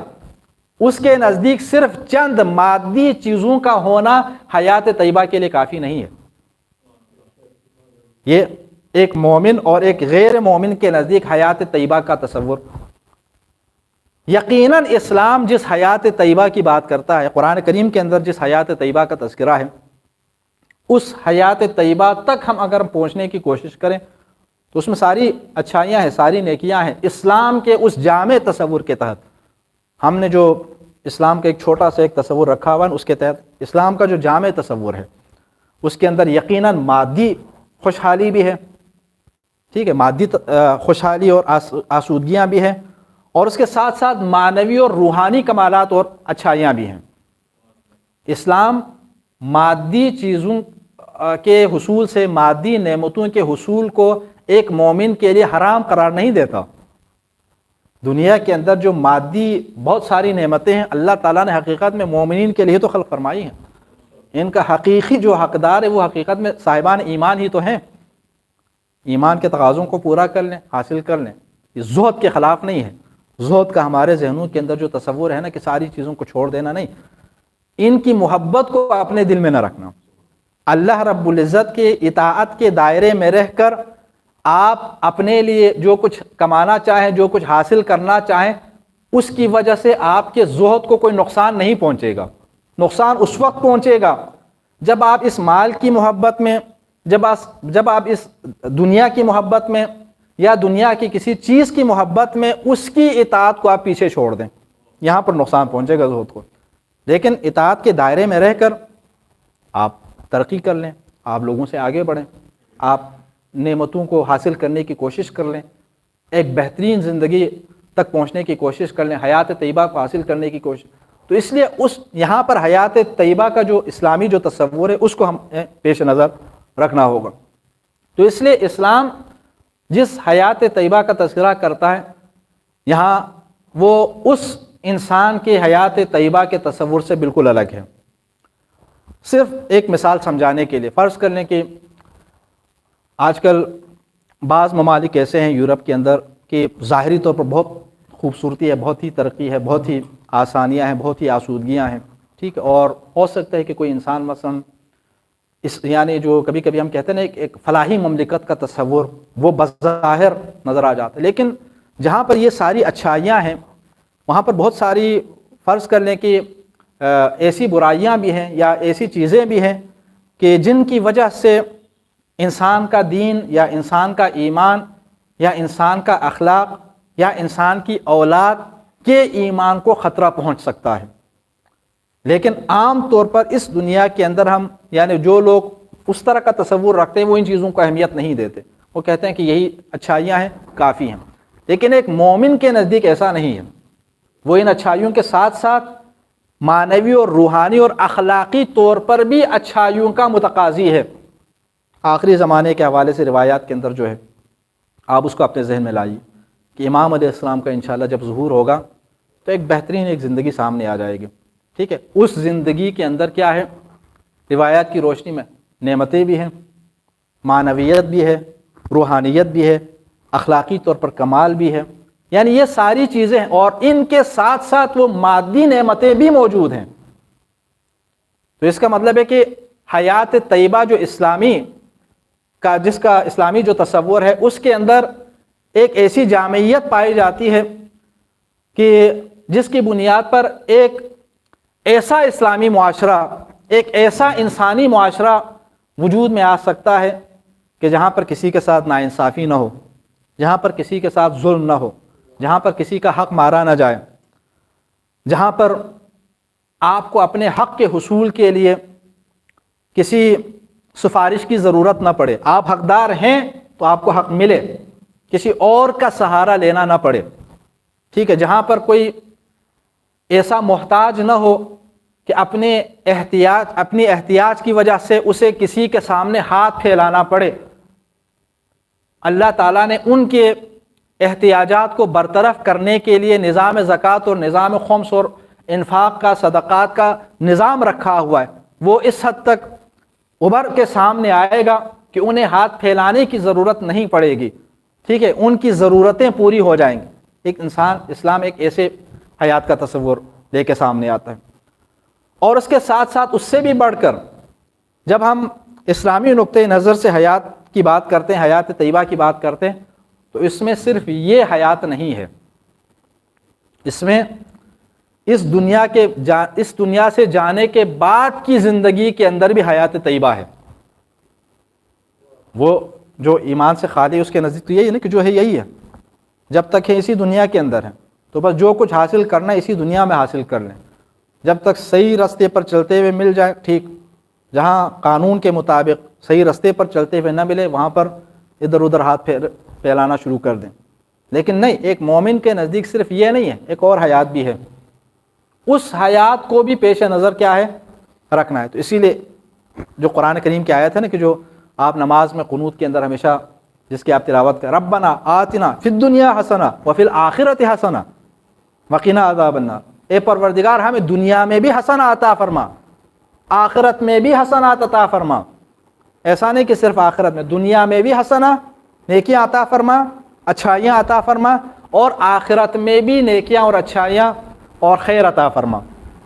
اس کے نزدیک صرف چند مادی چیزوں کا ہونا حیات طیبہ کے لیے کافی نہیں ہے. یہ ایک مومن اور ایک غیر مومن کے نزدیک حیات طیبہ کا تصور. یقیناً اسلام جس حیات طیبہ کی بات کرتا ہے، قرآن کریم کے اندر جس حیات طیبہ کا تذکرہ ہے، اس حیات طیبہ تک ہم اگر پہنچنے کی کوشش کریں تو اس میں ساری اچھائیاں ہیں، ساری نیکیاں ہیں. اسلام کے اس جامع تصور کے تحت ہم نے جو اسلام کا ایک چھوٹا سا ایک تصور رکھا ہوا ہے، اس کے تحت اسلام کا جو جامع تصور ہے اس کے اندر یقیناً مادی خوشحالی بھی ہے. ٹھیک ہے، مادی خوشحالی اور آسودگیاں بھی ہیں، اور اس کے ساتھ ساتھ معنوی اور روحانی کمالات اور اچھائیاں بھی ہیں. اسلام مادی چیزوں کے حصول سے، مادی نعمتوں کے حصول کو ایک مومن کے لیے حرام قرار نہیں دیتا. دنیا کے اندر جو مادی بہت ساری نعمتیں ہیں، اللہ تعالیٰ نے حقیقت میں مومنین کے لیے تو خلق فرمائی ہیں. ان کا حقیقی جو حقدار ہے وہ حقیقت میں صاحبان ایمان ہی تو ہیں. ایمان کے تقاضوں کو پورا کر لیں، حاصل کر لیں. یہ زہد کے خلاف نہیں ہے. زہد کا ہمارے ذہنوں کے اندر جو تصور ہے نا کہ ساری چیزوں کو چھوڑ دینا، نہیں، ان کی محبت کو اپنے دل میں نہ رکھنا. اللہ رب العزت کے اطاعت کے دائرے میں رہ کر آپ اپنے لیے جو کچھ کمانا چاہیں، جو کچھ حاصل کرنا چاہیں، اس کی وجہ سے آپ کے زہد کو کوئی نقصان نہیں پہنچے گا. نقصان اس وقت پہنچے گا جب آپ اس مال کی محبت میں، جب آپ اس دنیا کی محبت میں یا دنیا کی کسی چیز کی محبت میں اس کی اطاعت کو آپ پیچھے چھوڑ دیں. یہاں پر نقصان پہنچے گا زہد کو. لیکن اطاعت کے دائرے میں رہ کر آپ ترقی کر لیں، آپ لوگوں سے آگے بڑھیں، آپ نعمتوں کو حاصل کرنے کی کوشش کر لیں، ایک بہترین زندگی تک پہنچنے کی کوشش کر لیں، حیات طیبہ کو حاصل کرنے کی کوشش. تو اس لیے یہاں پر حیات طیبہ کا جو اسلامی جو تصور ہے اس کو ہم پیش نظر رکھنا ہوگا. تو اس لیے اسلام جس حیات طیبہ کا تذکرہ کرتا ہے، یہاں وہ اس انسان کے حیات طیبہ کے تصور سے بالکل الگ ہے. صرف ایک مثال سمجھانے کے لیے فرض کر لیں کہ آج کل بعض ممالک ایسے ہیں یورپ کے اندر کہ ظاہری طور پر بہت خوبصورتی ہے، بہت ہی ترقی ہے، بہت ہی آسانیاں ہیں، بہت ہی آسودگیاں ہیں. ٹھیک ہے، اور ہو سکتا ہے کہ کوئی انسان مثلا یعنی جو کبھی کبھی ہم کہتے ہیں نا ایک فلاحی مملکت کا تصور وہ بظاہر نظر آ جاتا ہے، لیکن جہاں پر یہ ساری اچھائیاں ہیں وہاں پر بہت ساری فرض کر لیں کہ ایسی برائیاں بھی ہیں یا ایسی چیزیں بھی ہیں کہ جن کی وجہ سے انسان کا دین یا انسان کا ایمان یا انسان کا اخلاق یا انسان کی اولاد کے ایمان کو خطرہ پہنچ سکتا ہے. لیکن عام طور پر اس دنیا کے اندر ہم یعنی جو لوگ اس طرح کا تصور رکھتے ہیں وہ ان چیزوں کو اہمیت نہیں دیتے. وہ کہتے ہیں کہ یہی اچھائیاں ہیں کافی ہیں. لیکن ایک مومن کے نزدیک ایسا نہیں ہے. وہ ان اچھائیوں کے ساتھ ساتھ معنوی اور روحانی اور اخلاقی طور پر بھی اچھائیوں کا متقاضی ہے. آخری زمانے کے حوالے سے روایات کے اندر جو ہے آپ اس کو اپنے ذہن میں لائیے کہ امام علیہ السلام کا انشاءاللہ جب ظہور ہوگا تو ایک بہترین ایک زندگی سامنے آ جائے گی. ٹھیک ہے, اس زندگی کے اندر کیا ہے, روایات کی روشنی میں نعمتیں بھی ہیں, معنویت بھی ہے, روحانیت بھی ہے, اخلاقی طور پر کمال بھی ہے. یعنی یہ ساری چیزیں ہیں اور ان کے ساتھ ساتھ وہ مادی نعمتیں بھی موجود ہیں. تو اس کا مطلب ہے کہ حیات طیبہ جو اسلامی کا جس کا اسلامی جو تصور ہے اس کے اندر ایک ایسی جامعیت پائی جاتی ہے کہ جس کی بنیاد پر ایک ایسا اسلامی معاشرہ, ایک ایسا انسانی معاشرہ وجود میں آ سکتا ہے کہ جہاں پر کسی کے ساتھ ناانصافی نہ ہو, جہاں پر کسی کے ساتھ ظلم نہ ہو, جہاں پر کسی کا حق مارا نہ جائے, جہاں پر آپ کو اپنے حق کے حصول کے لیے کسی سفارش کی ضرورت نہ پڑے. آپ حقدار ہیں تو آپ کو حق ملے, کسی اور کا سہارا لینا نہ پڑے. ٹھیک ہے, جہاں پر کوئی ایسا محتاج نہ ہو کہ اپنی احتیاج کی وجہ سے اسے کسی کے سامنے ہاتھ پھیلانا پڑے. اللہ تعالیٰ نے ان کے احتیاجات کو برطرف کرنے کے لیے نظام زکوٰۃ اور نظام خمس اور انفاق کا, صدقات کا نظام رکھا ہوا ہے. وہ اس حد تک ابھر کے سامنے آئے گا کہ انہیں ہاتھ پھیلانے کی ضرورت نہیں پڑے گی. ٹھیک ہے, ان کی ضرورتیں پوری ہو جائیں گی. ایک انسان اسلام ایک ایسے حیات کا تصور لے کے سامنے آتا ہے. اور اس کے ساتھ ساتھ اس سے بھی بڑھ کر جب ہم اسلامی نقطۂ نظر سے حیات کی بات کرتے ہیں, حیات طیبہ کی بات کرتے ہیں, تو اس میں صرف یہ حیات نہیں ہے, اس میں اس دنیا سے جانے کے بعد کی زندگی کے اندر بھی حیات طیبہ ہے. وہ جو ایمان سے خالی اس کے نزدیک تو یہی ہے نا کہ جو ہے یہی ہے, جب تک ہے اسی دنیا کے اندر ہے تو بس جو کچھ حاصل کرنا ہے اسی دنیا میں حاصل کر لیں. جب تک صحیح راستے پر چلتے ہوئے مل جائے ٹھیک, جہاں قانون کے مطابق صحیح راستے پر چلتے ہوئے نہ ملے وہاں پر ادھر ادھر ہاتھ پھیلانا شروع کر دیں. لیکن نہیں, ایک مومن کے نزدیک صرف یہ نہیں ہے, ایک اور حیات بھی ہے. اس حیات کو بھی پیش نظر کیا ہے, رکھنا ہے. تو اسی لیے جو قرآن کریم کی آیت ہے نا کہ جو آپ نماز میں قنوت کے اندر ہمیشہ جس کی آپ تلاوت کریں, ربنا آتنا فی الدنیا حسنہ وفی الآخرۃ حسنہ وقنا عذاب النار, اے پروردگار ہمیں دنیا میں بھی حسنہ عطا فرما, آخرت میں بھی حسنات عطا فرما. ایسا نہیں کہ صرف آخرت میں, دنیا میں بھی حسنہ نیکیاں عطا فرما, اچھائیاں عطا فرما, اور آخرت میں بھی نیکیاں اور اچھائیاں اور خیر عطا فرما.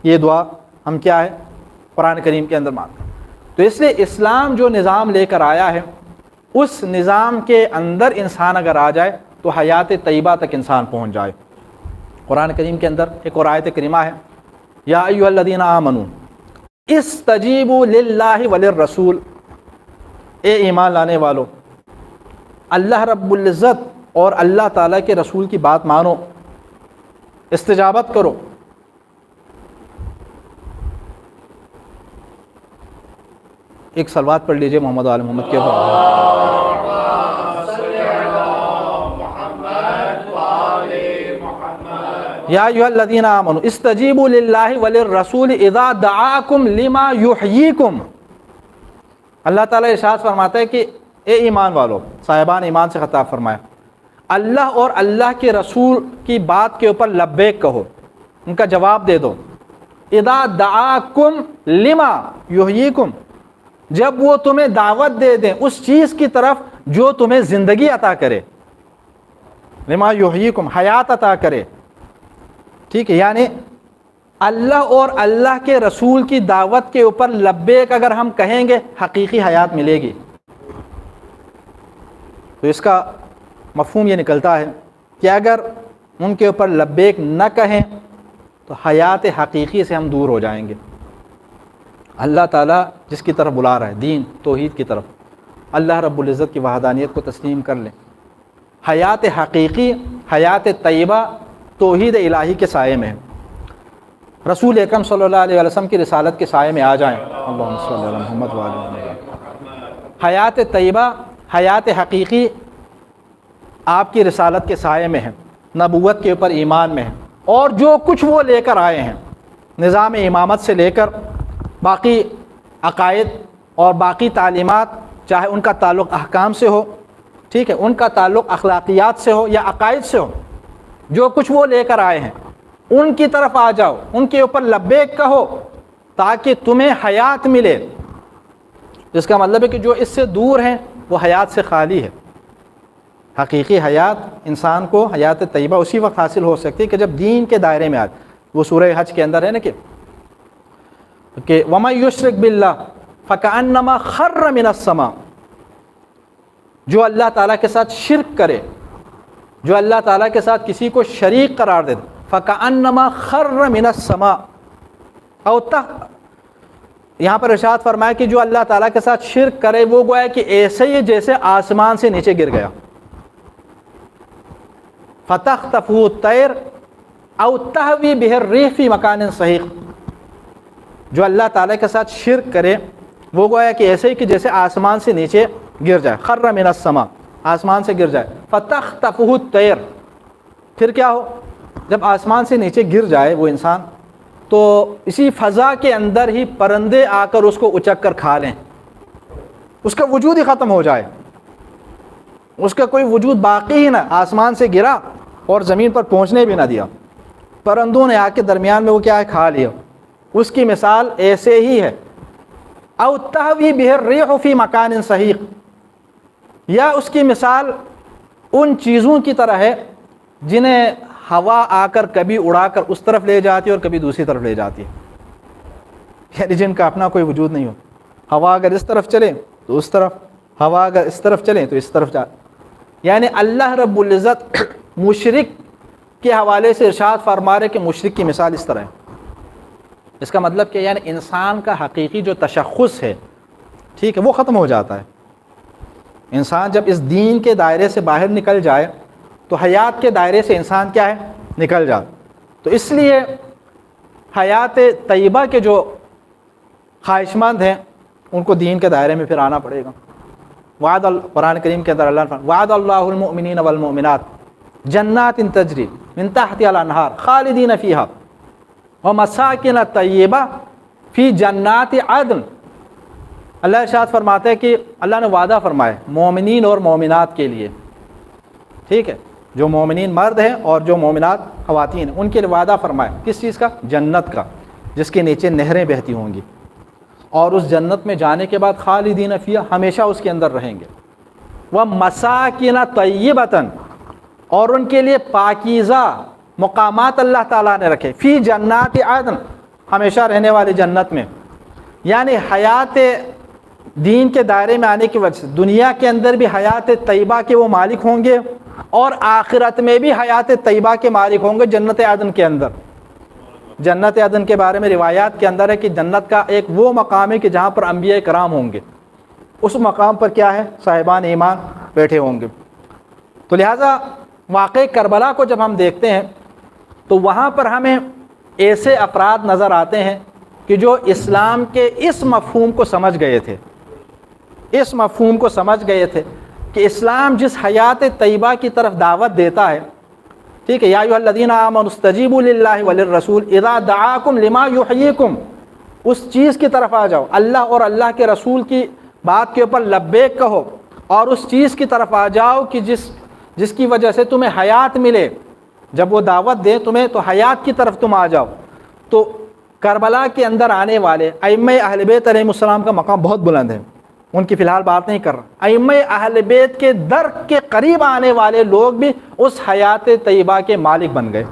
یہ دعا ہم کیا ہے قرآن کریم کے اندر مانگتے ہیں. تو اس لیے اسلام جو نظام لے کر آیا ہے اس نظام کے اندر انسان اگر آ جائے تو حیات طیبہ تک انسان پہنچ جائے. قرآن کریم کے اندر ایک اور آیت کریمہ ہے, یا ایھا الذین آمنوا استجیبوا للہ وللرسول, اے ایمان لانے والو اللہ رب العزت اور اللہ تعالیٰ کے رسول کی بات مانو, استجابت کرو. ایک صلوات پڑھ لیجئے محمد آل محمد کے اوپر. یا ایھا الذین آمنوا استجیبوا للہ وللرسول اذا دعاکم لما یحییکم. اللہ تعالیٰ ارشاد فرماتا ہے کہ اے ایمان والو, صاحبان ایمان سے خطاب فرمایا, اللہ اور اللہ کے رسول کی بات کے اوپر لبیک کہو, ان کا جواب دے دو. اذا دعاکم لما یحییکم, جب وہ تمہیں دعوت دے دیں اس چیز کی طرف جو تمہیں زندگی عطا کرے, لما یحییکم حیات عطا کرے. ٹھیک ہے, یعنی اللہ اور اللہ کے رسول کی دعوت کے اوپر لبیک اگر ہم کہیں گے حقیقی حیات ملے گی. تو اس کا مفہوم یہ نکلتا ہے کہ اگر ان کے اوپر لبیک نہ کہیں تو حیات حقیقی سے ہم دور ہو جائیں گے۔ اللہ تعالیٰ جس کی طرف بلا رہا ہے، دین توحید کی طرف، اللہ رب العزت کی وحدانیت کو تسلیم کر لیں۔ حیات حقیقی، حیات طیبہ توحید الہی کے سائے میں ہے۔ رسول اکرم صلی اللہ علیہ وسلم کی رسالت کے سائے میں آ جائیں۔ اللہم صلی علی محمد وعلی محمد۔ حیات طیبہ، حیات حقیقی آپ کی رسالت کے سائے میں ہے، نبوت کے اوپر ایمان میں ہے، اور جو کچھ وہ لے کر آئے ہیں، نظام امامت سے لے کر باقی عقائد اور باقی تعلیمات، چاہے ان کا تعلق احکام سے ہو، ٹھیک ہے، ان کا تعلق اخلاقیات سے ہو یا عقائد سے ہو، جو کچھ وہ لے کر آئے ہیں ان کی طرف آ جاؤ، ان کے اوپر لبیک کہو تاکہ تمہیں حیات ملے۔ جس کا مطلب ہے کہ جو اس سے دور ہیں وہ حیات سے خالی ہے۔ حقیقی حیات انسان کو، حیات طیبہ اسی وقت حاصل ہو سکتی ہے کہ جب دین کے دائرے میں آ، وہ سورہ حج کے اندر ہے نا کہ وَمَن يُشْرِكْ بِاللَّهِ فَكَأَنَّمَا خَرَّ مِنَ السَّمَاءِ، جو اللہ تعالیٰ کے ساتھ شرک کرے، جو اللہ تعالیٰ کے ساتھ کسی کو شریک قرار دے، فَكَأَنَّمَا خَرَّ مِنَ السَّمَاءِ، او یہاں پر ارشاد فرمایا کہ جو اللہ تعالیٰ کے ساتھ شرک کرے وہ گویا کہ ایسے ہی جیسے آسمان سے نیچے گر گیا۔ فَتَخْطَفُهُ الطَّيْرُ أَوْ تَهْوِي بِهِ الرِّيحُ فِي مَكَانٍ سَحِيقٍ، جو اللہ تعالیٰ کے ساتھ شرک کرے وہ گویا کہ ایسے ہی کہ جیسے آسمان سے نیچے گر جائے، خر من السماء، آسمان سے گر جائے، فَتَخْطَفُهُ الطَّيْرُ، پھر کیا ہو، جب آسمان سے نیچے گر جائے وہ انسان تو اسی فضا کے اندر ہی پرندے آ کر اس کو اچک کر کھا لیں، اس کا وجود ہی ختم ہو جائے، اس کا کوئی وجود باقی ہی نہ، آسمان سے گرا اور زمین پر پہنچنے بھی نہ دیا، پرندوں نے آ کے درمیان میں وہ کیا ہے، کھا لیا۔ اس کی مثال ایسے ہی ہے، او تہوی بہ الریح فی مکان سحیق، یا اس کی مثال ان چیزوں کی طرح ہے جنہیں ہوا آ کر کبھی اڑا کر اس طرف لے جاتی ہے اور کبھی دوسری طرف لے جاتی ہے، یعنی جن کا اپنا کوئی وجود نہیں ہو۔ ہوا اگر اس طرف چلے تو اس طرف، ہوا اگر اس طرف چلے تو اس طرف جا، یعنی اللہ رب العزت مشرک کے حوالے سے ارشاد فرما رہے کہ مشرک کی مثال اس طرح ہے۔ اس کا مطلب کہ یعنی انسان کا حقیقی جو تشخص ہے، ٹھیک ہے، وہ ختم ہو جاتا ہے۔ انسان جب اس دین کے دائرے سے باہر نکل جائے تو حیات کے دائرے سے انسان کیا ہے، نکل جائے۔ تو اس لیے حیات طیبہ کے جو خواہش مند ہیں ان کو دین کے دائرے میں پھر آنا پڑے گا۔ قرآن کریم کے اندر اللہ نے وعد اللہ المؤمنین والمؤمنات جنات تجری من تحتها الانہار خالدین فیہا ومساکن طیبہ فی جنات عدن۔ اللہ ارشاد فرماتا ہے کہ اللہ نے وعدہ فرمایا مومنین اور مومنات کے لیے، ٹھیک ہے، جو مومنین مرد ہیں اور جو مومنات خواتین ہیں ان کے لیے وعدہ فرمایا کس چیز کا، جنت کا، جس کے نیچے نہریں بہتی ہوں گی، اور اس جنت میں جانے کے بعد خالدین فیہا، ہمیشہ اس کے اندر رہیں گے۔ وَمَسَاكِنَ طَيِّبَةً، اور ان کے لیے پاکیزہ مقامات اللہ تعالیٰ نے رکھے، فی جنات عدن، ہمیشہ رہنے والی جنت میں، یعنی حیات دین کے دائرے میں آنے کی وجہ سے دنیا کے اندر بھی حیات طیبہ کے وہ مالک ہوں گے اور آخرت میں بھی حیات طیبہ کے مالک ہوں گے جنت عدن کے اندر۔ جنت عدن کے بارے میں روایات کے اندر ہے کہ جنت کا ایک وہ مقام ہے کہ جہاں پر انبیاء کرام ہوں گے، اس مقام پر کیا ہے، صاحبان ایمان بیٹھے ہوں گے۔ تو لہٰذا واقع کربلا کو جب ہم دیکھتے ہیں تو وہاں پر ہمیں ایسے افراد نظر آتے ہیں کہ جو اسلام کے اس مفہوم کو سمجھ گئے تھے، اس مفہوم کو سمجھ گئے تھے کہ اسلام جس حیات طیبہ کی طرف دعوت دیتا ہے، ٹھیک ہے، یا ایھا الذین آمنوا استجیبوا للہ وللرسول اذا دعاکم لما یحییکم، اس چیز کی طرف آ جاؤ، اللہ اور اللہ کے رسول کی بات کے اوپر لبیک کہو اور اس چیز کی طرف آ جاؤ کہ جس کی وجہ سے تمہیں حیات ملے، جب وہ دعوت دے تمہیں تو حیات کی طرف تم آ جاؤ۔ تو کربلا کے اندر آنے والے ائمہ اہل بیت علیہ السلام کا مقام بہت بلند ہے، ان کی فی الحال بات نہیں کر رہا، ائمہ اہل بیت کے در کے قریب آنے والے لوگ بھی اس حیات طیبہ کے مالک بن گئے۔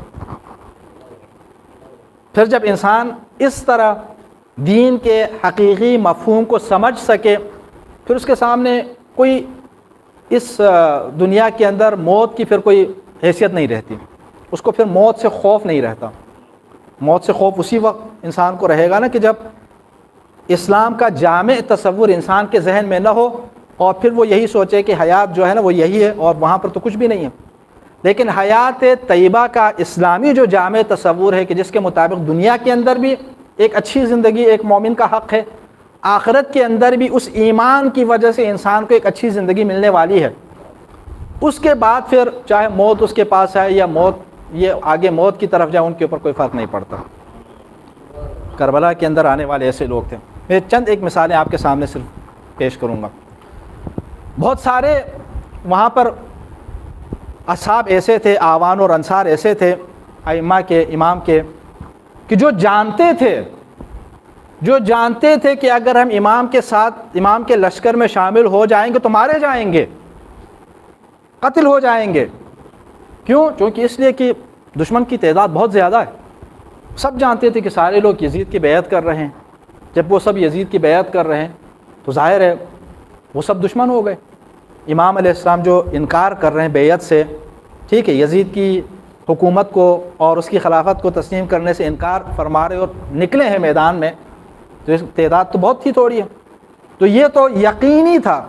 پھر جب انسان اس طرح دین کے حقیقی مفہوم کو سمجھ سکے پھر اس کے سامنے کوئی اس دنیا کے اندر موت کی پھر کوئی حیثیت نہیں رہتی، اس کو پھر موت سے خوف نہیں رہتا. موت سے خوف اسی وقت انسان کو رہے گا نا کہ جب اسلام کا جامع تصور انسان کے ذہن میں نہ ہو اور پھر وہ یہی سوچے کہ حیات جو ہے نا وہ یہی ہے اور وہاں پر تو کچھ بھی نہیں ہے. لیکن حیات طیبہ کا اسلامی جو جامع تصور ہے کہ جس کے مطابق دنیا کے اندر بھی ایک اچھی زندگی ایک مومن کا حق ہے, آخرت کے اندر بھی اس ایمان کی وجہ سے انسان کو ایک اچھی زندگی ملنے والی ہے, اس کے بعد پھر چاہے موت اس کے پاس ہے یا موت یہ آگے موت کی طرف جائے, ان کے اوپر کوئی فرق نہیں پڑتا. کربلا کے اندر آنے والے ایسے لوگ تھے. میں چند ایک مثالیں آپ کے سامنے صرف پیش کروں گا. بہت سارے وہاں پر اصحاب ایسے تھے, آوان اور انصار ایسے تھے ائمہ کے, امام کے, کہ جو جانتے تھے کہ اگر ہم امام کے ساتھ امام کے لشکر میں شامل ہو جائیں گے تو مارے جائیں گے, قتل ہو جائیں گے. کیوں؟ چونکہ اس لیے کہ دشمن کی تعداد بہت زیادہ ہے. سب جانتے تھے کہ سارے لوگ یزید کی بیعت کر رہے ہیں. جب وہ سب یزید کی بیعت کر رہے ہیں تو ظاہر ہے وہ سب دشمن ہو گئے. امام علیہ السلام جو انکار کر رہے ہیں بیعت سے, ٹھیک ہے, یزید کی حکومت کو اور اس کی خلافت کو تسلیم کرنے سے انکار فرما رہے اور نکلے ہیں میدان میں, تو اس تعداد تو بہت ہی تھوڑی ہے. تو یہ تو یقینی تھا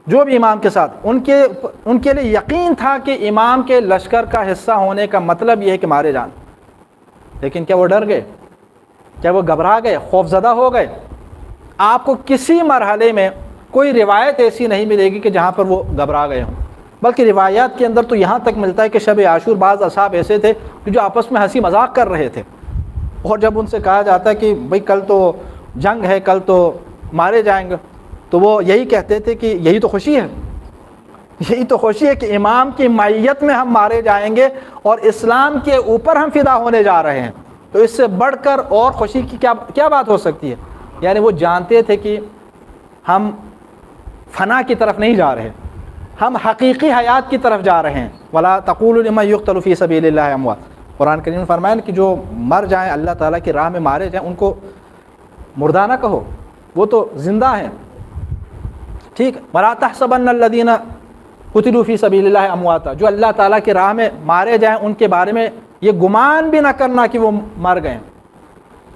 جو بھی امام کے ساتھ ان کے لیے یقین تھا کہ امام کے لشکر کا حصہ ہونے کا مطلب یہ ہے کہ مارے جان. لیکن کیا وہ ڈر گئے؟ کیا وہ گھبرا گئے, خوف زدہ ہو گئے؟ آپ کو کسی مرحلے میں کوئی روایت ایسی نہیں ملے گی کہ جہاں پر وہ گھبرا گئے ہوں, بلکہ روایات کے اندر تو یہاں تک ملتا ہے کہ شب عاشور بعض اصحاب ایسے تھے کہ جو آپس میں ہنسی مذاق کر رہے تھے, اور جب ان سے کہا جاتا ہے کہ بھئی کل تو جنگ ہے, کل تو مارے جائیں گے, تو وہ یہی کہتے تھے کہ یہی تو خوشی ہے, یہی تو خوشی ہے کہ امام کی معیت میں ہم مارے جائیں گے اور اسلام کے اوپر ہم فدا ہونے جا رہے ہیں. تو اس سے بڑھ کر اور خوشی کی کیا بات ہو سکتی ہے؟ یعنی وہ جانتے تھے کہ ہم فنا کی طرف نہیں جا رہے, ہم حقیقی حیات کی طرف جا رہے ہیں. وَلَا تَقُولُوا لِمَن يُقْتَلُ فِي سَبِيلِ اللَّهِ أَمْوَاتٌ. قرآن کریم نے فرمایا کہ جو مر جائیں اللہ تعالیٰ کی راہ میں مارے جائیں ان کو مردہ نہ کہو, وہ تو زندہ ہیں. ٹھیک, وَلَا تَحْسَبَنَّ الَّذِينَ قُتِلُوا فِي سَبِيلِ اللَّهِ أَمْوَاتًا. جو اللہ تعالیٰ کی راہ میں مارے جائیں ان کے بارے میں یہ گمان بھی نہ کرنا کہ وہ مر گئے,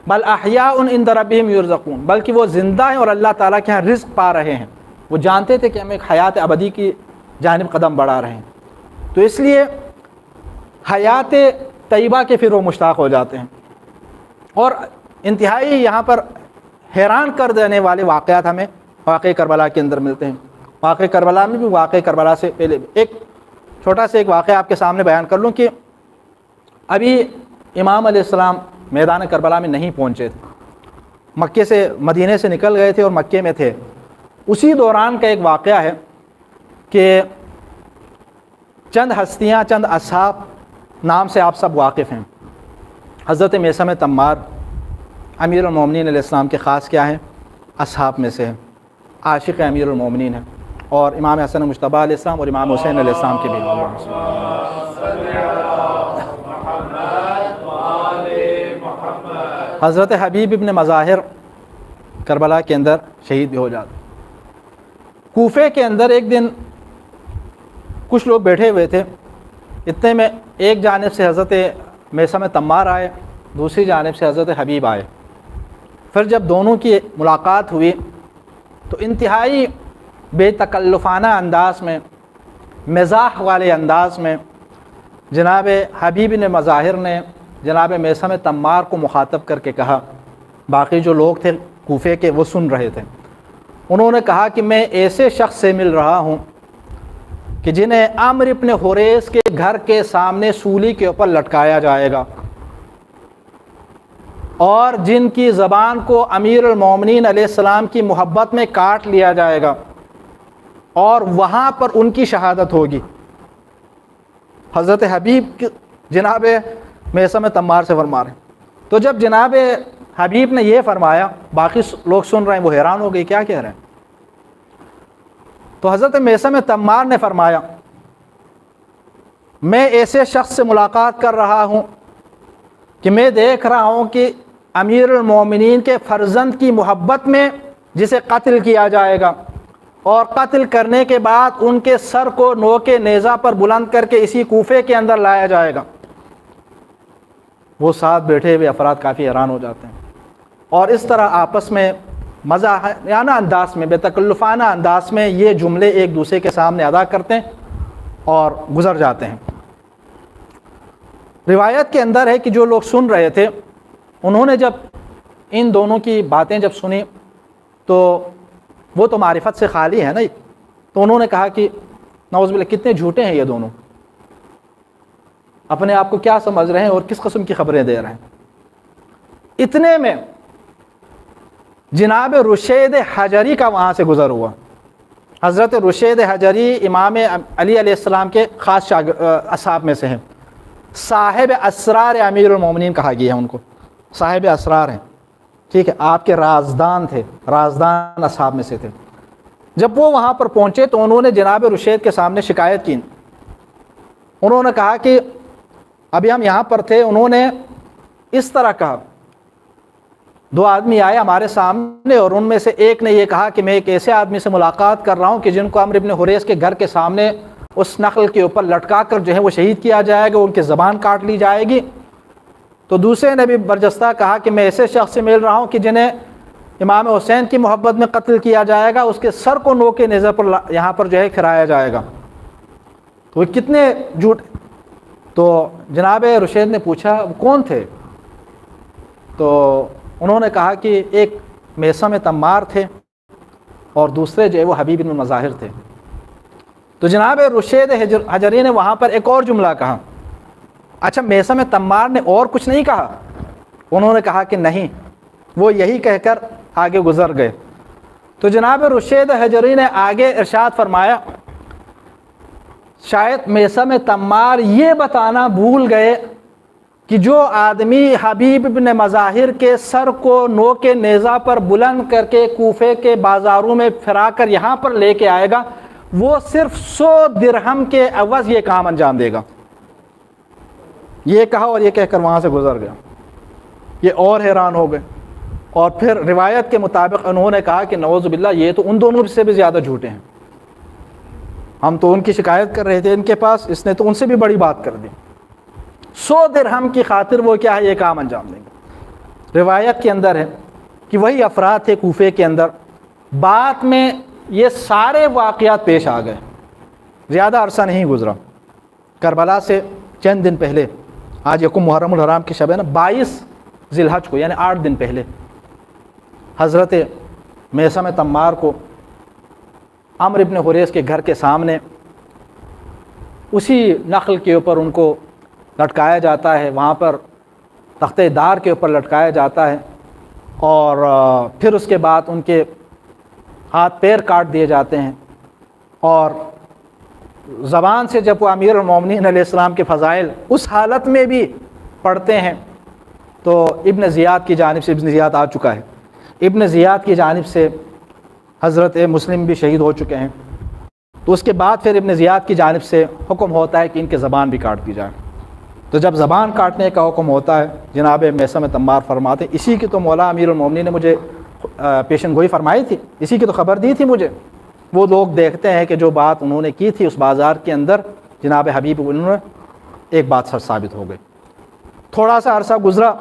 بل احیاء عند ربهم يرزقون, بلکہ وہ زندہ ہیں اور اللہ تعالیٰ کے ہاں رزق پا رہے ہیں. وہ جانتے تھے کہ ہم ایک حیات ابدی کی جانب قدم بڑھا رہے ہیں. تو اس لیے حیات طیبہ کے پھر وہ مشتاق ہو جاتے ہیں. اور انتہائی یہاں پر حیران کر دینے والے واقعات ہمیں واقعہ کربلا کے اندر ملتے ہیں. واقعہ کربلا میں بھی واقعہ کربلا سے پہلے ایک چھوٹا سا ایک واقعہ آپ کے سامنے بیان کر لوں کہ ابھی امام علیہ السلام میدان کربلا میں نہیں پہنچے تھے, مکے سے مدینے سے نکل گئے تھے اور مکے میں تھے. اسی دوران کا ایک واقعہ ہے کہ چند ہستیاں, چند اصحاب نام سے آپ سب واقف ہیں. حضرت میثم تمار امیر المومنین علیہ السلام کے خاص کیا ہیں اصحاب میں سے ہیں, عاشق امیر المومنین ہیں, اور امام حسن مجتبی علیہ السلام اور امام حسین علیہ السلام کے بھی. حضرت حبیب ابن مظاہر کربلا کے اندر شہید بھی ہو جاتے. کوفے کے اندر ایک دن کچھ لوگ بیٹھے ہوئے تھے, اتنے میں ایک جانب سے حضرت میثم تمار آئے, دوسری جانب سے حضرت حبیب آئے. پھر جب دونوں کی ملاقات ہوئی تو انتہائی بے تکلفانہ انداز میں, مزاح والے انداز میں جناب حبیب نے مظاہر نے جناب میثم تمار کو مخاطب کر کے کہا, باقی جو لوگ تھے کوفے کے وہ سن رہے تھے, انہوں نے کہا کہ میں ایسے شخص سے مل رہا ہوں کہ جنہیں عمرو ابن حریث کے گھر کے سامنے سولی کے اوپر لٹکایا جائے گا, اور جن کی زبان کو امیر المومنین علیہ السلام کی محبت میں کاٹ لیا جائے گا, اور وہاں پر ان کی شہادت ہوگی. حضرت حبیب جناب میثم تمار سے فرما رہے ہیں. تو جب جناب حبیب نے یہ فرمایا, باقی لوگ سن رہے ہیں, وہ حیران ہو گئے کیا کہہ رہے ہیں. تو حضرت میثم تمار نے فرمایا میں ایسے شخص سے ملاقات کر رہا ہوں کہ میں دیکھ رہا ہوں کہ امیر المومنین کے فرزند کی محبت میں جسے قتل کیا جائے گا, اور قتل کرنے کے بعد ان کے سر کو نوک نیزہ پر بلند کر کے اسی کوفے کے اندر لایا جائے گا, وہ ساتھ بیٹھے ہوئے افراد کافی حیران ہو جاتے ہیں، اور اس طرح آپس میں مزاحیانہ انداز میں، بے تکلفانہ انداز میں یہ جملے ایک دوسرے کے سامنے ادا کرتے ہیں اور گزر جاتے ہیں۔ روایت کے اندر ہے کہ جو لوگ سن رہے تھے انہوں نے جب ان دونوں کی باتیں جب سنی تو وہ تو معرفت سے خالی ہے نا، تو انہوں نے کہا کہ نعوذ باللہ کتنے جھوٹے ہیں یہ دونوں، اپنے آپ کو کیا سمجھ رہے ہیں اور کس قسم کی خبریں دے رہے ہیں۔ اتنے میں جناب رشید حجری کا وہاں سے گزر ہوا۔ حضرت رشید حجری امام علی علیہ السلام کے خاص اصحاب میں سے ہیں، صاحب اسرار امیر المومنین کہا گیا ہے ان کو، صاحب اسرار ہیں، ٹھیک ہے، آپ کے رازدان تھے، رازدان اصحاب میں سے تھے۔ جب وہ وہاں پر پہنچے تو انہوں نے جناب رشید کے سامنے شکایت کی۔ انہوں نے کہا کہ ابھی ہم یہاں پر تھے، انہوں نے اس طرح کہا، دو آدمی آئے ہمارے سامنے اور ان میں سے ایک نے یہ کہا کہ میں ایک ایسے آدمی سے ملاقات کر رہا ہوں کہ جن کو عمرو بن حریث کے گھر کے سامنے اس نخل کے اوپر لٹکا کر جو ہے وہ شہید کیا جائے گا، ان کی زبان کاٹ لی جائے گی۔ تو دوسرے نے بھی برجستہ کہا کہ میں ایسے شخص سے مل رہا ہوں کہ جنہیں امام حسین کی محبت میں قتل کیا جائے گا، اس کے سر کو نوک نیزے پر یہاں پر جو ہے کھرایا جائے گا۔ تو وہ کتنے جھوٹ۔ تو جناب رشید نے پوچھا وہ کون تھے؟ تو انہوں نے کہا کہ ایک میثم تمار تھے اور دوسرے جو ہے وہ حبیب بن مظاہر تھے۔ تو جناب رشید حجری نے وہاں پر ایک اور جملہ کہا، اچھا میثم تمار نے اور کچھ نہیں کہا؟ انہوں نے کہا کہ نہیں، وہ یہی کہہ کر آگے گزر گئے۔ تو جناب رشید حجری نے آگے ارشاد فرمایا، شاید میثم تمار یہ بتانا بھول گئے کہ جو آدمی حبیب بن مظاہر کے سر کو نوک نیزہ پر بلند کر کے کوفے کے بازاروں میں پھرا کر یہاں پر لے کے آئے گا، وہ صرف 100 درہم کے عوض یہ کام انجام دے گا۔ یہ کہا اور یہ کہہ کر وہاں سے گزر گیا۔ یہ اور حیران ہو گئے، اور پھر روایت کے مطابق انہوں نے کہا کہ نعوذ باللہ یہ تو ان دونوں سے بھی زیادہ جھوٹے ہیں، ہم تو ان کی شکایت کر رہے تھے ان کے پاس، اس نے تو ان سے بھی بڑی بات کر دی۔ 100 درہم کی خاطر وہ کیا ہے یہ کام انجام دیں گے۔ روایت کے اندر ہے کہ وہی افراد تھے کوفے کے اندر، بعد میں یہ سارے واقعات پیش آ گئے، زیادہ عرصہ نہیں گزرا، کربلا سے چند دن پہلے، آج یکم محرم الحرام کی شب ہے نا، 22 ذی الحج کو یعنی 8 دن پہلے حضرت میثم تمار کو عمرو بن حریث کے گھر کے سامنے اسی نخل کے اوپر ان کو لٹکایا جاتا ہے، وہاں پر تختہ دار کے اوپر لٹکایا جاتا ہے، اور پھر اس کے بعد ان کے ہاتھ پیر کاٹ دیے جاتے ہیں، اور زبان سے جب وہ امیر المومنین علیہ السلام کے فضائل اس حالت میں بھی پڑھتے ہیں تو ابن زیاد کی جانب سے، ابن زیاد آ چکا ہے، ابن زیاد کی جانب سے حضرت مسلم بھی شہید ہو چکے ہیں، تو اس کے بعد پھر ابن زیاد کی جانب سے حکم ہوتا ہے کہ ان کے زبان بھی کاٹ دی جائے۔ تو جب زبان کاٹنے کا حکم ہوتا ہے، جناب میثم تمار فرماتے ہیں اسی کی تو مولا امیر المومنین نے مجھے پیشن گوئی فرمائی تھی، اسی کی تو خبر دی تھی مجھے۔ وہ لوگ دیکھتے ہیں کہ جو بات انہوں نے کی تھی اس بازار کے اندر جناب حبیب، انہوں نے ایک بات سچ ثابت ہو گئی۔ تھوڑا سا عرصہ گزرا،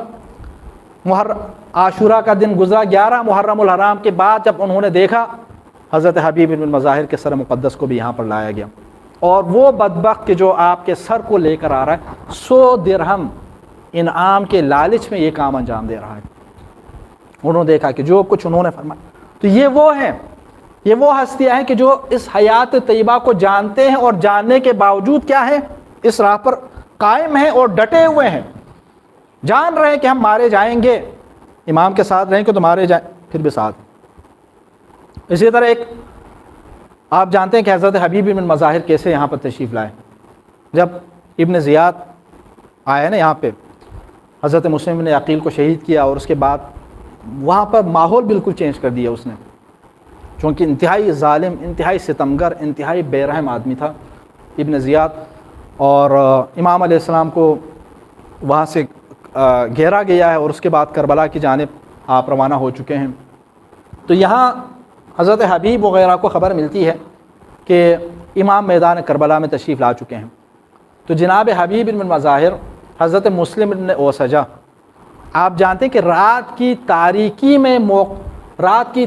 عاشورہ کا دن گزرا، 11 محرم الحرام کے بعد جب انہوں نے دیکھا حضرت حبیب بن مظاہر کے سر مقدس کو بھی یہاں پر لایا گیا، اور وہ بدبخت کہ جو آپ کے سر کو لے کر آ رہا ہے 100 درہم انعام کے لالچ میں یہ کام انجام دے رہا ہے، انہوں نے دیکھا کہ جو کچھ انہوں نے فرمایا، تو یہ وہ ہیں، یہ وہ ہستیاں ہیں کہ جو اس حیات طیبہ کو جانتے ہیں اور جاننے کے باوجود کیا ہے، اس راہ پر قائم ہیں اور ڈٹے ہوئے ہیں، جان رہے ہیں کہ ہم مارے جائیں گے، امام کے ساتھ رہیں گے تو مارے جائیں، پھر بھی ساتھ۔ اسی طرح ایک آپ جانتے ہیں کہ حضرت حبیب بن مظاہر کیسے یہاں پر تشریف لائے۔ جب ابن زیاد آئے نا یہاں پہ، حضرت مسلم نے عقیل کو شہید کیا، اور اس کے بعد وہاں پر ماحول بالکل چینج کر دیا اس نے، چونکہ انتہائی ظالم، انتہائی ستمگر، انتہائی بے رحم آدمی تھا ابن زیاد، اور امام علیہ السلام کو وہاں سے گھیرا گیا ہے، اور اس کے بعد کربلا کی جانب آپ روانہ ہو چکے ہیں۔ تو یہاں حضرت حبیب وغیرہ کو خبر ملتی ہے کہ امام میدان کربلا میں تشریف لا چکے ہیں۔ تو جناب حبیب بن مظاہر حضرت مسلم بن اوسجہ، آپ جانتے ہیں کہ رات کی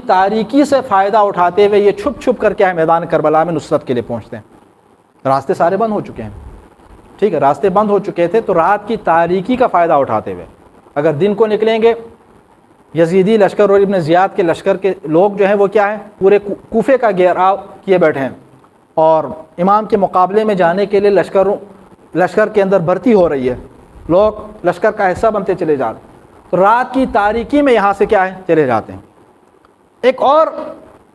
تاریکی سے فائدہ اٹھاتے ہوئے یہ چھپ چھپ کر کے میدان کربلا میں نصرت کے لیے پہنچتے ہیں. راستے سارے بند ہو چکے ہیں، ٹھیک ہے، راستے بند ہو چکے تھے، تو رات کی تاریکی کا فائدہ اٹھاتے ہوئے اگر دن کو نکلیں گے، یزیدی لشکر اور ابن زیاد کے لشکر کے لوگ جو ہیں وہ کیا ہے، پورے کوفے کا گھیراؤ کیے بیٹھے ہیں اور امام کے مقابلے میں جانے کے لیے لشکر کے اندر بھرتی ہو رہی ہے، لوگ لشکر کا حصہ بنتے چلے جا رہے ہیں، تو رات کی تاریکی میں یہاں سے کیا ہے چلے جاتے ہیں. ایک اور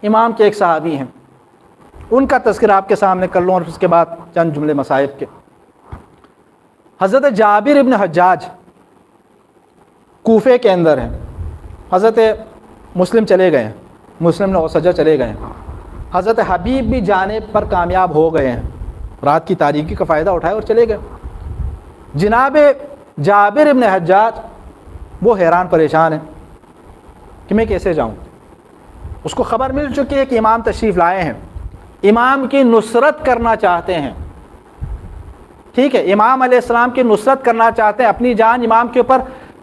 امام کے ایک صحابی ہیں، ان کا تذکرہ آپ کے سامنے کر لوں اور اس کے بعد چند جملے مصائب کے. حضرت جابر ابن حجاج کوفے کے اندر ہیں، حضرت مسلم چلے گئے ہیں، مسلم نے اوسجہ چلے گئے ہیں، حضرت حبیب بھی جانے پر کامیاب ہو گئے ہیں، رات کی تاریکی کا فائدہ اٹھائے اور چلے گئے. جناب جابر ابن حجاج وہ حیران پریشان ہیں کہ میں کیسے جاؤں. اس کو خبر مل چکی ہے کہ امام تشریف لائے ہیں، امام کی نصرت کرنا چاہتے ہیں، ٹھیک ہے، امام علیہ السلام کی نصرت کرنا چاہتے ہیں، اپنی جان امام کے اوپر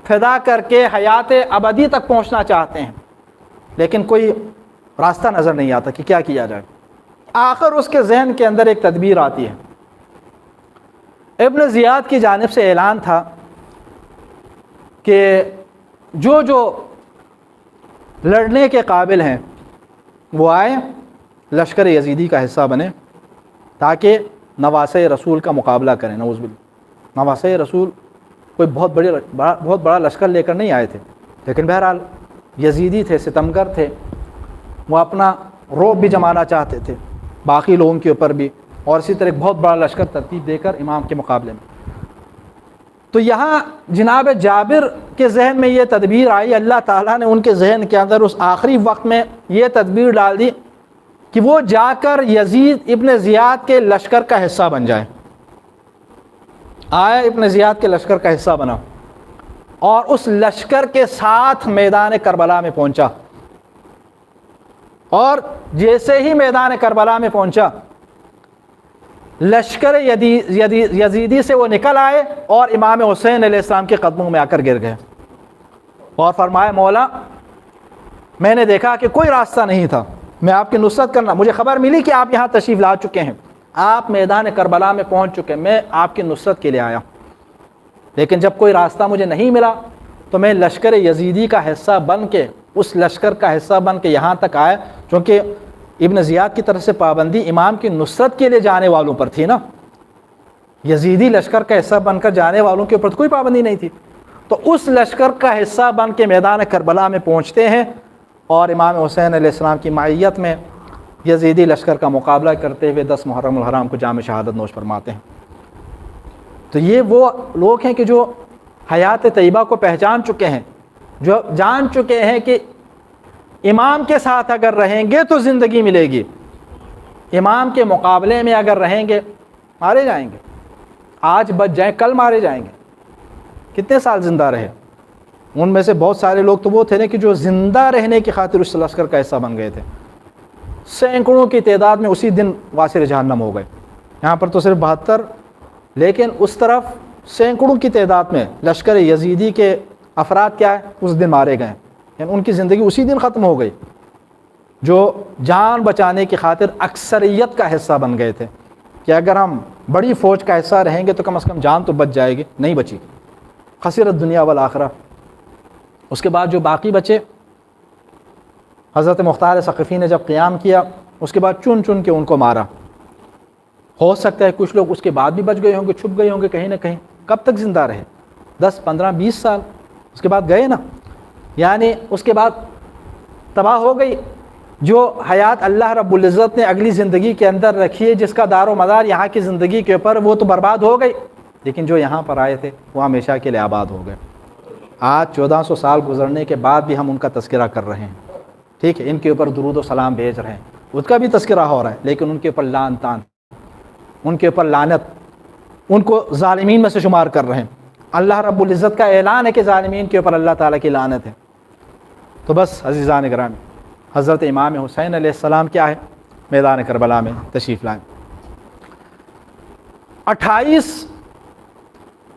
فدا کر کے حیات ابدی تک پہنچنا چاہتے ہیں، لیکن کوئی راستہ نظر نہیں آتا کہ کیا کیا جائے. آخر اس کے ذہن کے اندر ایک تدبیر آتی ہے. ابن زیاد کی جانب سے اعلان تھا کہ جو لڑنے کے قابل ہیں وہ آئے، لشکر یزیدی کا حصہ بنے تاکہ نواسۂ رسول کا مقابلہ کریں. نعوذ باللہ، نواسۂ رسول کوئی بہت بڑا لشکر لے کر نہیں آئے تھے، لیکن بہرحال یزیدی تھے، ستمگر تھے، وہ اپنا رعب بھی جمانا چاہتے تھے باقی لوگوں کے اوپر بھی، اور اسی طرح ایک بہت بڑا لشکر ترتیب دے کر امام کے مقابلے میں. تو یہاں جناب جابر کے ذہن میں یہ تدبیر آئی، اللہ تعالیٰ نے ان کے ذہن کے اندر اس آخری وقت میں یہ تدبیر ڈال دی کہ وہ جا کر یزید ابن زیاد کے لشکر کا حصہ بن جائے. آیا ابن زیاد کے لشکر کا حصہ بنا اور اس لشکر کے ساتھ میدان کربلا میں پہنچا، اور جیسے ہی میدان کربلا میں پہنچا لشکر یزیدی سے وہ نکل آئے اور امام حسین علیہ السلام کے قدموں میں آ کر گر گئے اور فرمایا مولا میں نے دیکھا کہ کوئی راستہ نہیں تھا، میں آپ کی نصرت کرنا، مجھے خبر ملی کہ آپ یہاں تشریف لا چکے ہیں، آپ میدان کربلا میں پہنچ چکے، میں آپ کی نصرت کے لیے آیا، لیکن جب کوئی راستہ مجھے نہیں ملا تو میں لشکر یزیدی کا حصہ بن کے، اس لشکر کا حصہ بن کے یہاں تک آیا، چونکہ ابن زیاد کی طرف سے پابندی امام کی نصرت کے لیے جانے والوں پر تھی نا، یزیدی لشکر کا حصہ بن کر جانے والوں کے اوپر کوئی پابندی نہیں تھی. تو اس لشکر کا حصہ بن کے میدان کربلا میں پہنچتے ہیں اور امام حسین علیہ السلام کی معیت میں یزیدی لشکر کا مقابلہ کرتے ہوئے 10 محرم الحرام کو جام شہادت نوش فرماتے ہیں. تو یہ وہ لوگ ہیں کہ جو حیات طیبہ کو پہچان چکے ہیں، جو جان چکے ہیں کہ امام کے ساتھ اگر رہیں گے تو زندگی ملے گی، امام کے مقابلے میں اگر رہیں گے مارے جائیں گے، آج بچ جائیں کل مارے جائیں گے. کتنے سال زندہ رہے، ان میں سے بہت سارے لوگ تو وہ تھے کہ جو زندہ رہنے کی خاطر اس لشکر کا حصہ بن گئے تھے، سینکڑوں کی تعداد میں اسی دن واسر جہنم ہو گئے. یہاں پر تو صرف 72، لیکن اس طرف سینکڑوں کی تعداد میں لشکر یزیدی کے افراد کیا ہے اس دن مارے گئے، یعنی ان کی زندگی اسی دن ختم ہو گئی، جو جان بچانے کی خاطر اکثریت کا حصہ بن گئے تھے کہ اگر ہم بڑی فوج کا حصہ رہیں گے تو کم از کم جان تو بچ جائے گی، نہیں بچی، خسرت دنیا والآخرہ. اس کے بعد جو باقی بچے، حضرت مختار ثقفی نے جب قیام کیا اس کے بعد چن چن کے ان کو مارا. ہو سکتا ہے کچھ لوگ اس کے بعد بھی بچ گئے ہوں گے، چھپ گئے ہوں گے کہیں نہ کہیں. کب تک زندہ رہے؟ 10 15 20 سال، اس کے بعد گئے نا، یعنی اس کے بعد تباہ ہو گئی. جو حیات اللہ رب العزت نے اگلی زندگی کے اندر رکھی ہے، جس کا دار و مدار یہاں کی زندگی کے اوپر، وہ تو برباد ہو گئی، لیکن جو یہاں پر آئے تھے وہ ہمیشہ کے لیے آباد ہو گئے. آج 1400 سال گزرنے کے بعد بھی ہم ان کا تذکرہ کر رہے ہیں، ٹھیک ہے، ان کے اوپر درود و سلام بھیج رہے ہیں، اس کا بھی تذکرہ ہو رہا ہے، لیکن ان کے اوپر لعن تان، ان کے اوپر لعنت، ان کو ظالمین میں سے شمار کر رہے ہیں. اللہ رب العزت کا اعلان ہے کہ ظالمین کے اوپر اللہ تعالیٰ کی لعنت ہے. تو بس عزیزان گرامی، حضرت امام حسین علیہ السلام کیا ہے میدان کربلا میں تشریف لائیں. 28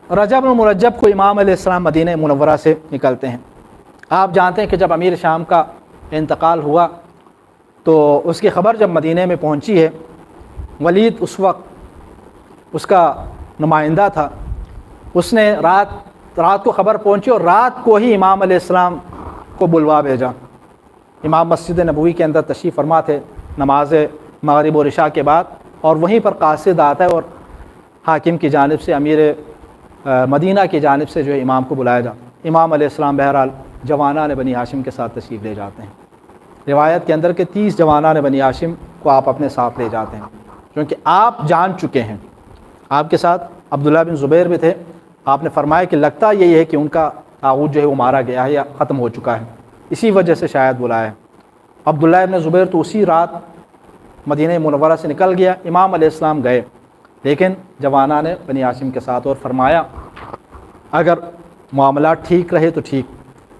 رجب المرجب کو امام علیہ السلام مدینہ منورہ سے نکلتے ہیں۔ آپ جانتے ہیں کہ جب امیر شام کا انتقال ہوا تو اس کی خبر جب مدینہ میں پہنچی ہے، ولید اس وقت اس کا نمائندہ تھا، اس نے رات کو خبر پہنچی اور رات کو ہی امام علیہ السلام کو بلوا بھیجا۔ امام مسجد نبوی کے اندر تشریف فرما تھے نماز مغرب و عشاء کے بعد، اور وہیں پر قاصد آتا ہے اور حاکم کی جانب سے، امیر مدینہ کی جانب سے جو ہے امام کو بلایا جاتا۔ امام علیہ السلام بہرحال جوانان بنی ہاشم کے ساتھ تشریف لے جاتے ہیں۔ روایت کے اندر کہ 30 جوانان بنی ہاشم کو آپ اپنے ساتھ لے جاتے ہیں، کیونکہ آپ جان چکے ہیں۔ آپ کے ساتھ عبداللہ بن زبیر بھی تھے۔ آپ نے فرمایا کہ لگتا یہی ہے کہ ان کا طاغوت جو ہے وہ مارا گیا ہے یا ختم ہو چکا ہے، اسی وجہ سے شاید بلایا ہے۔ عبداللہ بن زبیر تو اسی رات مدینہ منورہ سے نکل گیا، امام علیہ السلام گئے، لیکن جوانان بنی ہاشم کے ساتھ، اور فرمایا اگر معاملات ٹھیک رہے تو ٹھیک،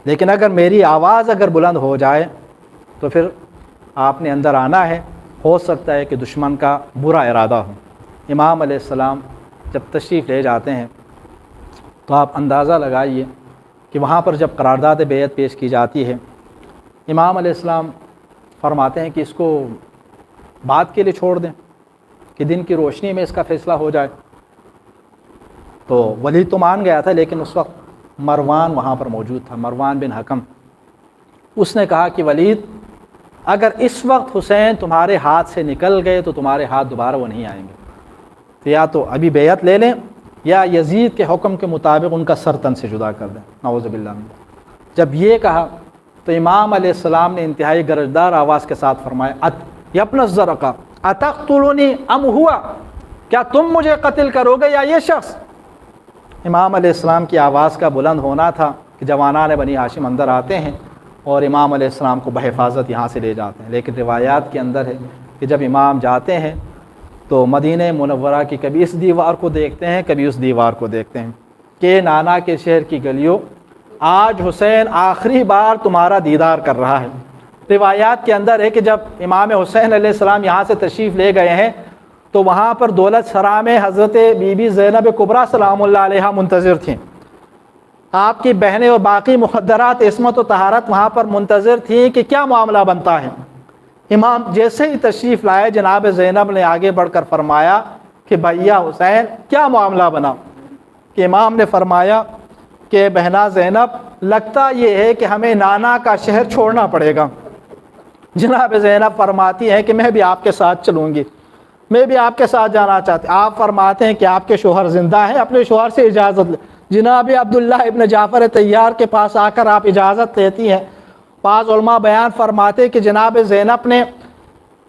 لیکن اگر میری آواز اگر بلند ہو جائے تو پھر آپ نے اندر آنا ہے، ہو سکتا ہے کہ دشمن کا برا ارادہ ہو۔ امام علیہ السلام جب تشریف لے جاتے ہیں تو آپ اندازہ لگائیے کہ وہاں پر جب قرارداد بیعت پیش کی جاتی ہے، امام علیہ السلام فرماتے ہیں کہ اس کو بات کے لیے چھوڑ دیں کہ دن کی روشنی میں اس کا فیصلہ ہو جائے۔ تو ولید تو مان گیا تھا، لیکن اس وقت مروان وہاں پر موجود تھا، مروان بن حکم۔ اس نے کہا کہ ولید اگر اس وقت حسین تمہارے ہاتھ سے نکل گئے تو تمہارے ہاتھ دوبارہ وہ نہیں آئیں گے، تو یا تو ابھی بیعت لے لیں یا یزید کے حکم کے مطابق ان کا سر تن سے جدا کر دیں، نعوذ باللہ۔ جب یہ کہا تو امام علیہ السلام نے انتہائی گرجدار آواز کے ساتھ فرمایا یبن الزرقہ اتقتلونی ام ہوا، کیا تم مجھے قتل کرو گے یا یہ شخص؟ امام علیہ السلام کی آواز کا بلند ہونا تھا کہ جوانان بنی ہاشم اندر آتے ہیں اور امام علیہ السلام کو بحفاظت یہاں سے لے جاتے ہیں۔ لیکن روایات کے اندر ہے کہ جب امام جاتے ہیں تو مدینہ منورہ کی کبھی اس دیوار کو دیکھتے ہیں، کبھی اس دیوار کو دیکھتے ہیں کہ نانا کے شہر کی گلیوں آج حسین آخری بار تمہارا دیدار کر رہا ہے۔ روایات کے اندر ہے کہ جب امام حسین علیہ السلام یہاں سے تشریف لے گئے ہیں تو وہاں پر دولت سرا میں حضرت بی بی زینب کبریٰ سلام اللہ علیہا منتظر تھیں، آپ کی بہنیں اور باقی مخدرات عصمت و طہارت وہاں پر منتظر تھیں کہ کیا معاملہ بنتا ہے۔ امام جیسے ہی تشریف لائے، جناب زینب نے آگے بڑھ کر فرمایا کہ بھیا حسین کیا معاملہ بنا؟ کہ امام نے فرمایا کہ بہنا زینب لگتا یہ ہے کہ ہمیں نانا کا شہر چھوڑنا پڑے گا۔ جناب زینب فرماتی ہیں کہ میں بھی آپ کے ساتھ چلوں گی، میں بھی آپ کے ساتھ جانا چاہتی۔ آپ فرماتے ہیں کہ آپ کے شوہر زندہ ہیں، اپنے شوہر سے اجازت لیں۔ جناب عبداللہ ابن جعفر طیار کے پاس آ کر آپ اجازت لیتی ہیں۔ بعض علماء بیان فرماتے کہ جناب زینب نے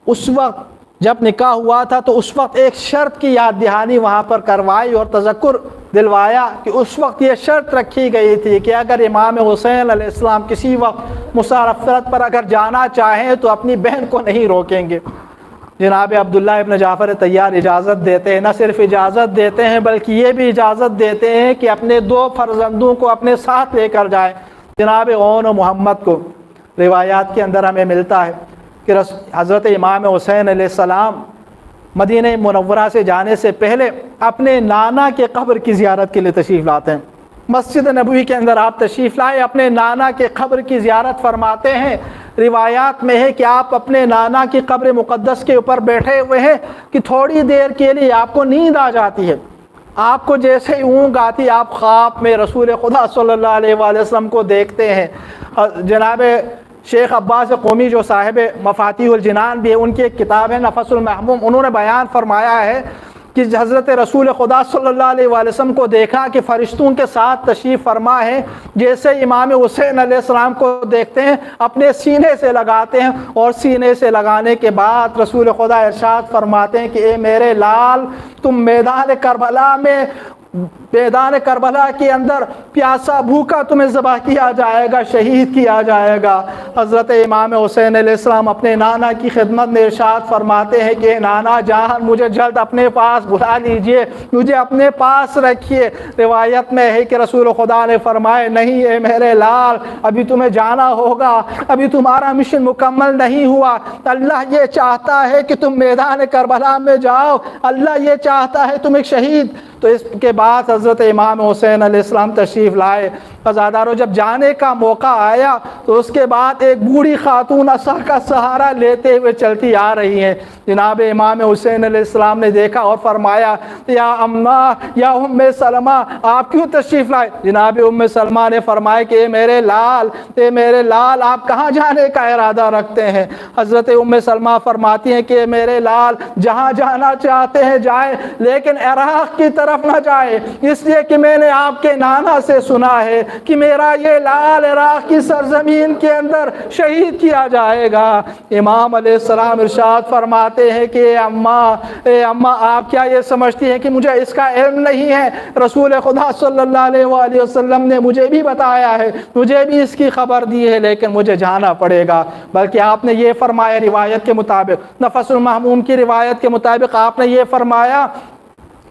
اس وقت جب نکاح ہوا تھا تو اس وقت ایک شرط کی یاد دہانی وہاں پر کروائی اور تذکر دلوایا کہ اس وقت یہ شرط رکھی گئی تھی کہ اگر امام حسین علیہ السلام کسی وقت مسافرت پر اگر جانا چاہیں تو اپنی بہن کو نہیں روکیں گے۔ جناب عبداللہ ابن جعفر طیار اجازت دیتے ہیں، نہ صرف اجازت دیتے ہیں بلکہ یہ بھی اجازت دیتے ہیں کہ اپنے 2 فرزندوں کو اپنے ساتھ لے کر جائیں، جناب اون و محمد کو۔ روایات کے اندر ہمیں ملتا ہے کہ حضرت امام حسین علیہ السلام مدینہ منورہ سے جانے سے پہلے اپنے نانا کے قبر کی زیارت کے لیے تشریف لاتے ہیں۔ مسجد نبوی کے اندر آپ تشریف لائے، اپنے نانا کے قبر کی زیارت فرماتے ہیں۔ روایات میں ہے کہ آپ اپنے نانا کی قبر مقدس کے اوپر بیٹھے ہوئے ہیں کہ تھوڑی دیر کے لیے آپ کو نیند آ جاتی ہے۔ آپ کو جیسے ہی اونگ آتی، آپ خواب میں رسول خدا صلی اللہ علیہ وآلہ وسلم کو دیکھتے ہیں۔ جناب شیخ عباس قومی جو صاحب مفاتیح الجنان بھی ہے، ان کی ایک کتاب ہے نفس المحموم، انہوں نے بیان فرمایا ہے کہ حضرت رسول خدا صلی اللہ علیہ وآلہ وسلم کو دیکھا کہ فرشتوں کے ساتھ تشریف فرما ہے، جیسے امام حسین علیہ السلام کو دیکھتے ہیں اپنے سینے سے لگاتے ہیں، اور سینے سے لگانے کے بعد رسول خدا ارشاد فرماتے ہیں کہ اے میرے لال، تم میدان کربلا کے اندر پیاسا بھوکا تمہیں ذبح کیا جائے گا، شہید کیا جائے گا۔ حضرت امام حسین علیہ السلام اپنے نانا کی خدمت میں ارشاد فرماتے ہیں کہ نانا جان مجھے جلد اپنے پاس بلا لیجئے، مجھے اپنے پاس رکھیے۔ روایت میں ہے کہ رسول خدا نے فرمائے نہیں اے میرے لال، ابھی تمہیں جانا ہوگا، ابھی تمہارا مشن مکمل نہیں ہوا۔ اللہ یہ چاہتا ہے کہ تم میدان کربلا میں جاؤ، اللہ یہ چاہتا ہے تم ایک شہید تو اس کے بعد حضرت امام حسین علیہ السلام تشریف لائے۔ عزادارو جب جانے کا موقع آیا تو اس کے بعد ایک بوڑھی خاتون عصا کا سہارا لیتے ہوئے چلتی آ رہی ہیں۔ جناب امام حسین علیہ السلام نے دیکھا اور فرمایا یا اماں یا ام سلمہ آپ کیوں تشریف لائے؟ جناب ام سلمہ نے فرمایا کہ میرے لال آپ کہاں جانے کا ارادہ رکھتے ہیں؟ حضرت ام سلمہ فرماتی ہیں کہ میرے لال جہاں جانا چاہتے ہیں جائے، لیکن عراق کی طرف نہ جائے، اس لیے کہ میں نے آپ کے نانا سے سنا ہے کہ میرا یہ لال عراق کی سرزمین کے اندر شہید کیا جائے گا۔ امام علیہ السلام ارشاد فرماتے ہیں کہ اے اماں آپ کیا یہ سمجھتی ہیں کہ مجھے اس کا علم نہیں ہے؟ رسول خدا صلی اللہ علیہ وآلہ وسلم نے مجھے بھی بتایا ہے، مجھے بھی اس کی خبر دی ہے، لیکن مجھے جانا پڑے گا۔ بلکہ آپ نے یہ فرمایا روایت کے مطابق، نفس المحموم کی روایت کے مطابق آپ نے یہ فرمایا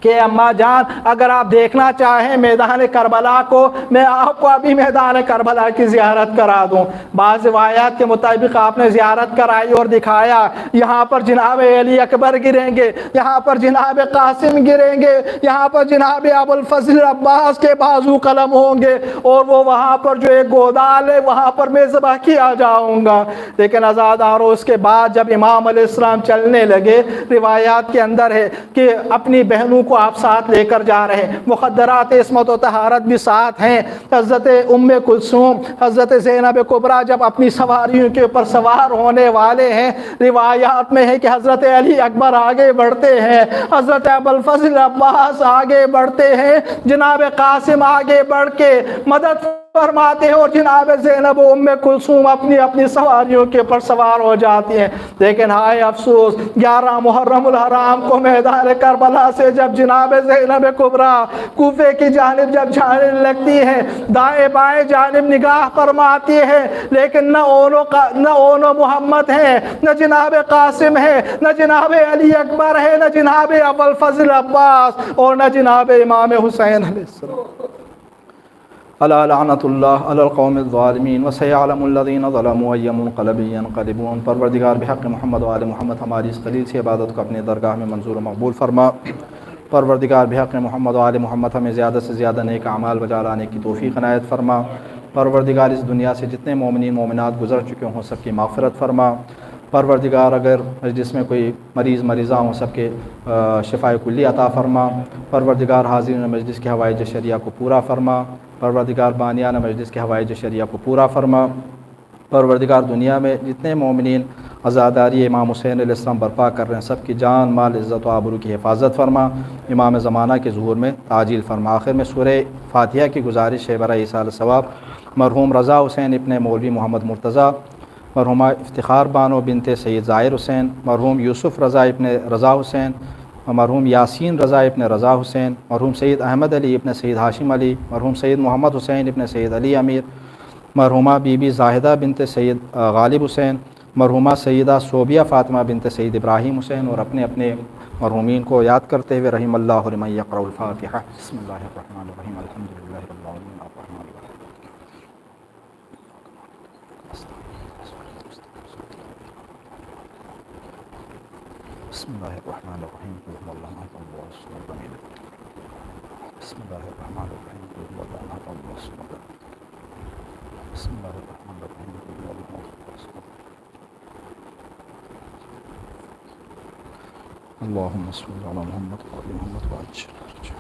کہ اماں جان اگر آپ دیکھنا چاہیں میدان کربلا کو، میں آپ کو ابھی میدان کربلا کی زیارت کرا دوں۔ بعض روایات کے مطابق آپ نے زیارت کرائی اور دکھایا یہاں پر جناب علی اکبر گریں گے، یہاں پر جناب قاسم گریں گے، یہاں پر جناب ابو الفضل عباس کے بازو قلم ہوں گے، اور وہ وہاں پر جو ایک گودال ہے وہاں پر میں ذبح کیا جاؤں گا۔ لیکن عزادارو اس کے بعد جب امام علیہ السلام چلنے لگے، روایات کے اندر ہے کہ اپنی بہنوں کو آپ ساتھ لے کر جا رہے ہیں، مخدرات عصمت و طہارت بھی ساتھ ہیں۔ حضرت ام کلثوم، حضرت زینب کبریٰ جب اپنی سواریوں کے اوپر سوار ہونے والے ہیں، روایات میں ہے کہ حضرت علی اکبر آگے بڑھتے ہیں، حضرت ابو الفضل عباس آگے بڑھتے ہیں، جناب قاسم آگے بڑھ کے مدد فرماتے ہیں، اور جناب زینب و ام کلثوم اپنی اپنی سواریوں کے اوپر سوار ہو جاتی ہیں۔ لیکن ہائے افسوس 11 محرم الحرام کو میدان کربلا سے جب جناب زینب کبریٰ کوفے کی جانب جب جانے لگتی ہیں، دائیں بائیں جانب نگاہ فرماتی ہیں، لیکن نہ اونو محمد ہے، نہ جناب قاسم ہے، نہ جناب علی اکبر ہے، نہ جناب ابو الفضل عباس، اور نہ جناب امام حسین علیہ السلام۔ الا لعنت اللہ علی القوم الظالمین وسیعلم الذین ظلموا ای منقلب ینقلبون۔ پروردگار بحق محمد و آل محمد ہماری اس قلیل سی عبادت کو اپنے درگاہ میں منظور و مقبول فرما۔ پروردگار بحق محمد و آل محمد ہمیں زیادہ سے زیادہ نیک اعمال بجا لانے کی توفیق عنایت فرما۔ پروردگار اس دنیا سے جتنے مومنین مومنات گزر چکے ہوں سب کی مغفرت فرما۔ پروردگار اگر جس میں کوئی مریضہ ہوں سب کے شفاء کلی عطا فرما۔ پروردگار حاضرین مجلس کے حوائج شریعہ کو پورا فرما۔ پروردگار بانیان مجلس کے حوائج شریعہ کو پورا فرما۔ پروردگار دنیا میں جتنے مومنین عزاداری امام حسین علیہ السلام برپا کر رہے ہیں سب کی جان مال عزت و آبرو کی حفاظت فرما۔ امام زمانہ کے ظہور میں تعجیل فرما۔ آخر میں سورہ فاتحہ کی گزارش ہے برائے ایصال ثواب مرحوم رضا حسین ابن مولوی محمد مرتضیٰ، مرحومہ افتخار بانو بنت سید ظاہر حسین، مرحوم یوسف رضا ابن رضا حسین، مرحوم یاسین رضا ابن رضا حسین، مرحوم سید احمد علی ابن سید ہاشم علی، مرحوم سید محمد حسین ابن سید علی امیر، مرحومہ بی بی زاہدہ بنت سید غالب حسین، مرحومہ سیدہ صوبیہ فاطمہ بنت سید ابراہیم حسین، اور اپنے اپنے مرحومین کو یاد کرتے ہوئے رحم اللہ لمن یقرأ الفاتحہ۔ بسم اللہ الرحمن الرحیم، الحمدللہ رب العالمین الرحمن الرحیم۔ بسم اللہ الرحمن الرحیم، قل هو اللہ احد اللہ الصمد لم یلد ولم یولد۔ بسم اللہ الرحمن الرحیم، قل هو اللہ احد اللہ الصمد لم یلد۔ بسم اللہ الرحمن الرحیم، قل هو اللہ احد اللہ الصمد۔ اللهم صل على محمد وعلى محمد وعجل فرجه۔